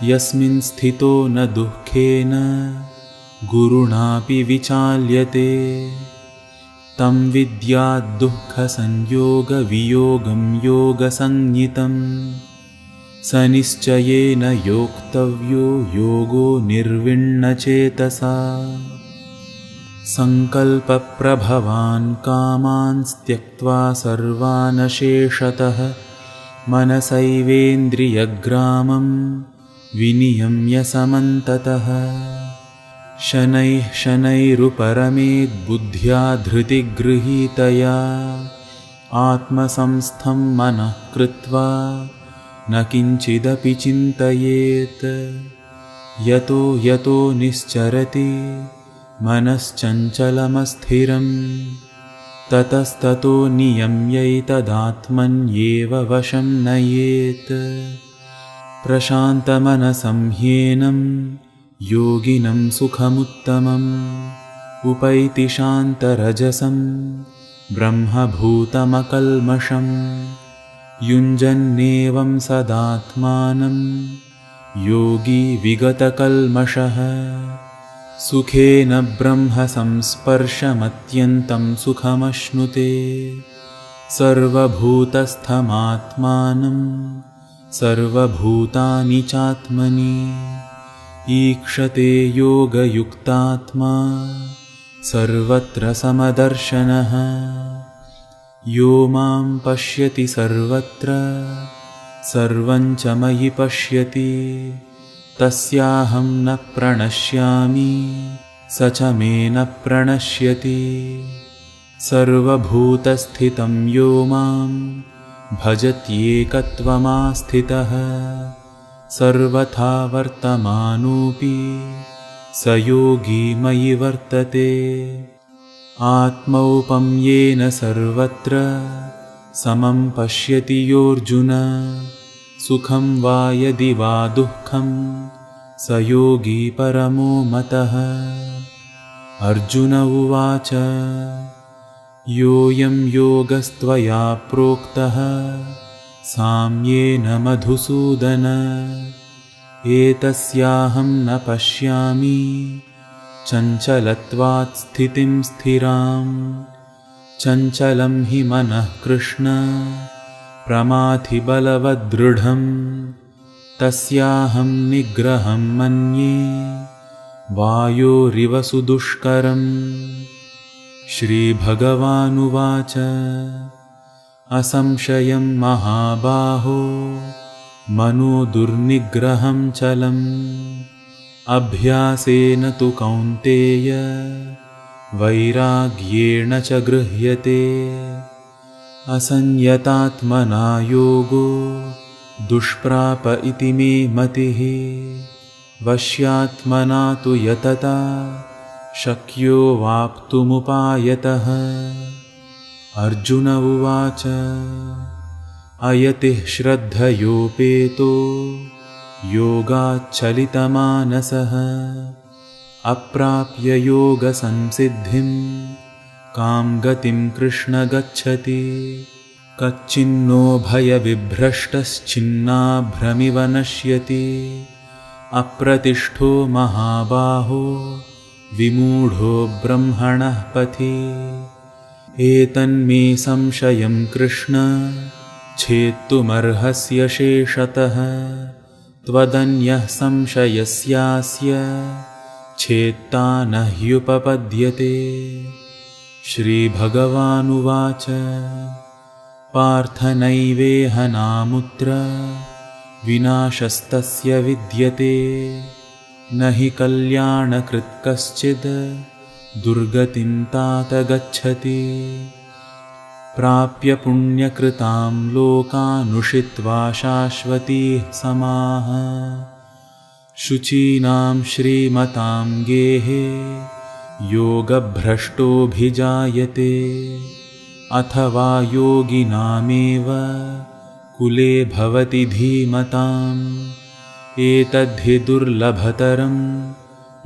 यस्मिन् स्थितो न दुःखेन गुरुणापि विचाल्यते तं विद्यात् दुःखसंयोगवियोगं योगसंज्ञितं स निश्चयेन योक्तव्यो योगो निर्विण्णचेतसा सङ्कल्पप्रभवान् कामान् त्यक्त्वा सर्वान् शेषतः मनसैवेन्द्रियग्रामं विनियम्य समन्ततः शनैः शनैरुपरमेद्बुद्ध्या धृतिगृहीतया आत्मसंस्थं मनः कृत्वा न किञ्चिदपि चिन्तयेत् यतो यतो निश्चरति मनश्चञ्चलमस्थिरं ततस्ततो नियम्यैतदात्मन्येव वशं नयेत् प्रशान्तमनसं ह्येनं योगिनं सुखमुत्तमम् उपैति शान्तरजसं ब्रह्मभूतमकल्मषं युञ्जन्नेवं सदात्मानं योगी विगतकल्मषः सुखेन ब्रह्म संस्पर्शमत्यन्तं सुखमश्नुते सर्वभूतस्थमात्मानं सर्वभूतानि चात्मनि ईक्षते योगयुक्तात्मा सर्वत्र समदर्शनः यो मां पश्यति सर्वत्र सर्वं च मयि पश्यति तस्याहं न प्रणश्यामि स च मे न प्रणश्यति सर्वभूतस्थितं यो मां भजत्येकत्वमास्थितः सर्वथा वर्तमानोऽपि स योगी मयि वर्तते आत्मौपम्येन सर्वत्र समं पश्यति योऽर्जुन सुखं वा यदि वा दुःखं स योगी परमो मतः अर्जुन उवाच योऽयं योगस्त्वया प्रोक्तः साम्येन मधुसूदन एतस्याहं न पश्यामि चञ्चलत्वात् स्थितिं स्थिरां चञ्चलं हि मनः कृष्ण प्रमाथि बलवदृढं तस्याहं निग्रहं मन्ये वायोरिव सुदुष्करम् श्रीभगवानुवाच असंशयं महाबाहो मनो दुर्निग्रहं चलम् अभ्यासेन तु कौन्तेय वैराग्येण च गृह्यते असंयतात्मना योगो दुष्प्राप इति मे मतिः वश्यात्मना तु यतता शक्यो वाप्तुमुपायतः अर्जुन उवाच अयतिः श्रद्धयोपेतो योगाच्चलितमानसः अप्राप्य योगसंसिद्धिं कां गतिं कृष्ण गच्छति कच्चिन्नो भयविभ्रष्टश्चिन्नाभ्रमिव नश्यति अप्रतिष्ठो महाबाहो विमूढो ब्रह्मणः पथि एतन्मे संशयं कृष्ण छेत्तुमर्हस्य शेषतः त्वदन्यः संशयस्यास्य छेत्ता न ह्युपपद्यते श्रीभगवानुवाच पार्थ नैवेह नामुत्र विनाशस्तस्य विद्यते न हि कल्याणकृत् कश्चिद् दुर्गतिं तात गच्छति प्राप्य पुण्यकृतां लोकानुषित्वा शाश्वतीः समाः शुचीनां श्रीमतां गेहे योगभ्रष्टोऽभिजायते अथवा योगिनामेव कुले भवति धीमताम् एतद्धि दुर्लभतरं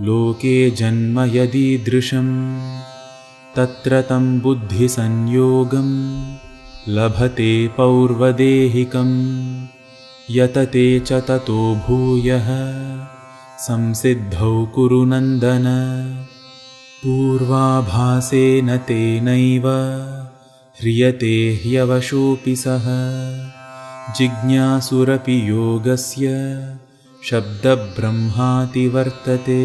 लोके जन्म यदीदृशं तत्र तं बुद्धिसंयोगं लभते पौर्वदेहिकं यतते च ततो भूयः संसिद्धौ कुरु नन्दन पूर्वाभासेन तेनैव ह्रियते ह्यवशोऽपि सः जिज्ञासुरपि योगस्य शब्दब्रह्माति वर्तते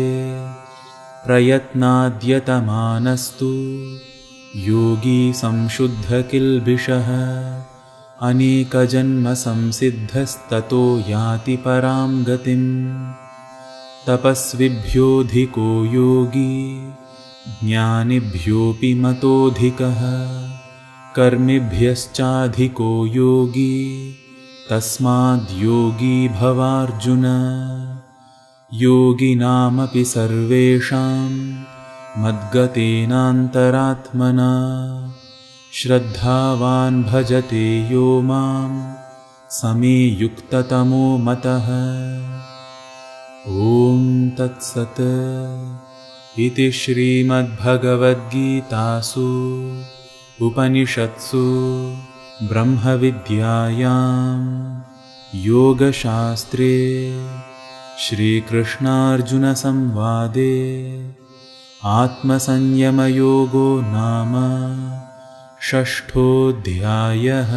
प्रयत्नाद्यतमानस्तु योगी संशुद्धकिल्बिषः अनेकजन्मसंसिद्धस्ततो याति परां गतिम् तपस्विभ्योऽधिको योगी ज्ञानिभ्योऽपि मतोऽधिकः कर्मिभ्यश्चाधिको योगी तस्माद्योगी भवार्जुन योगिनामपि सर्वेषां मद्गतेनान्तरात्मना श्रद्धावान् भजते यो मां समे युक्ततमो मतः ॐ तत्सत् इति श्रीमद्भगवद्गीतासु उपनिषत्सु ब्रह्मविद्यायां योगशास्त्रे श्रीकृष्णार्जुनसंवादे आत्मसंयमयोगो नाम षष्ठोऽध्यायः।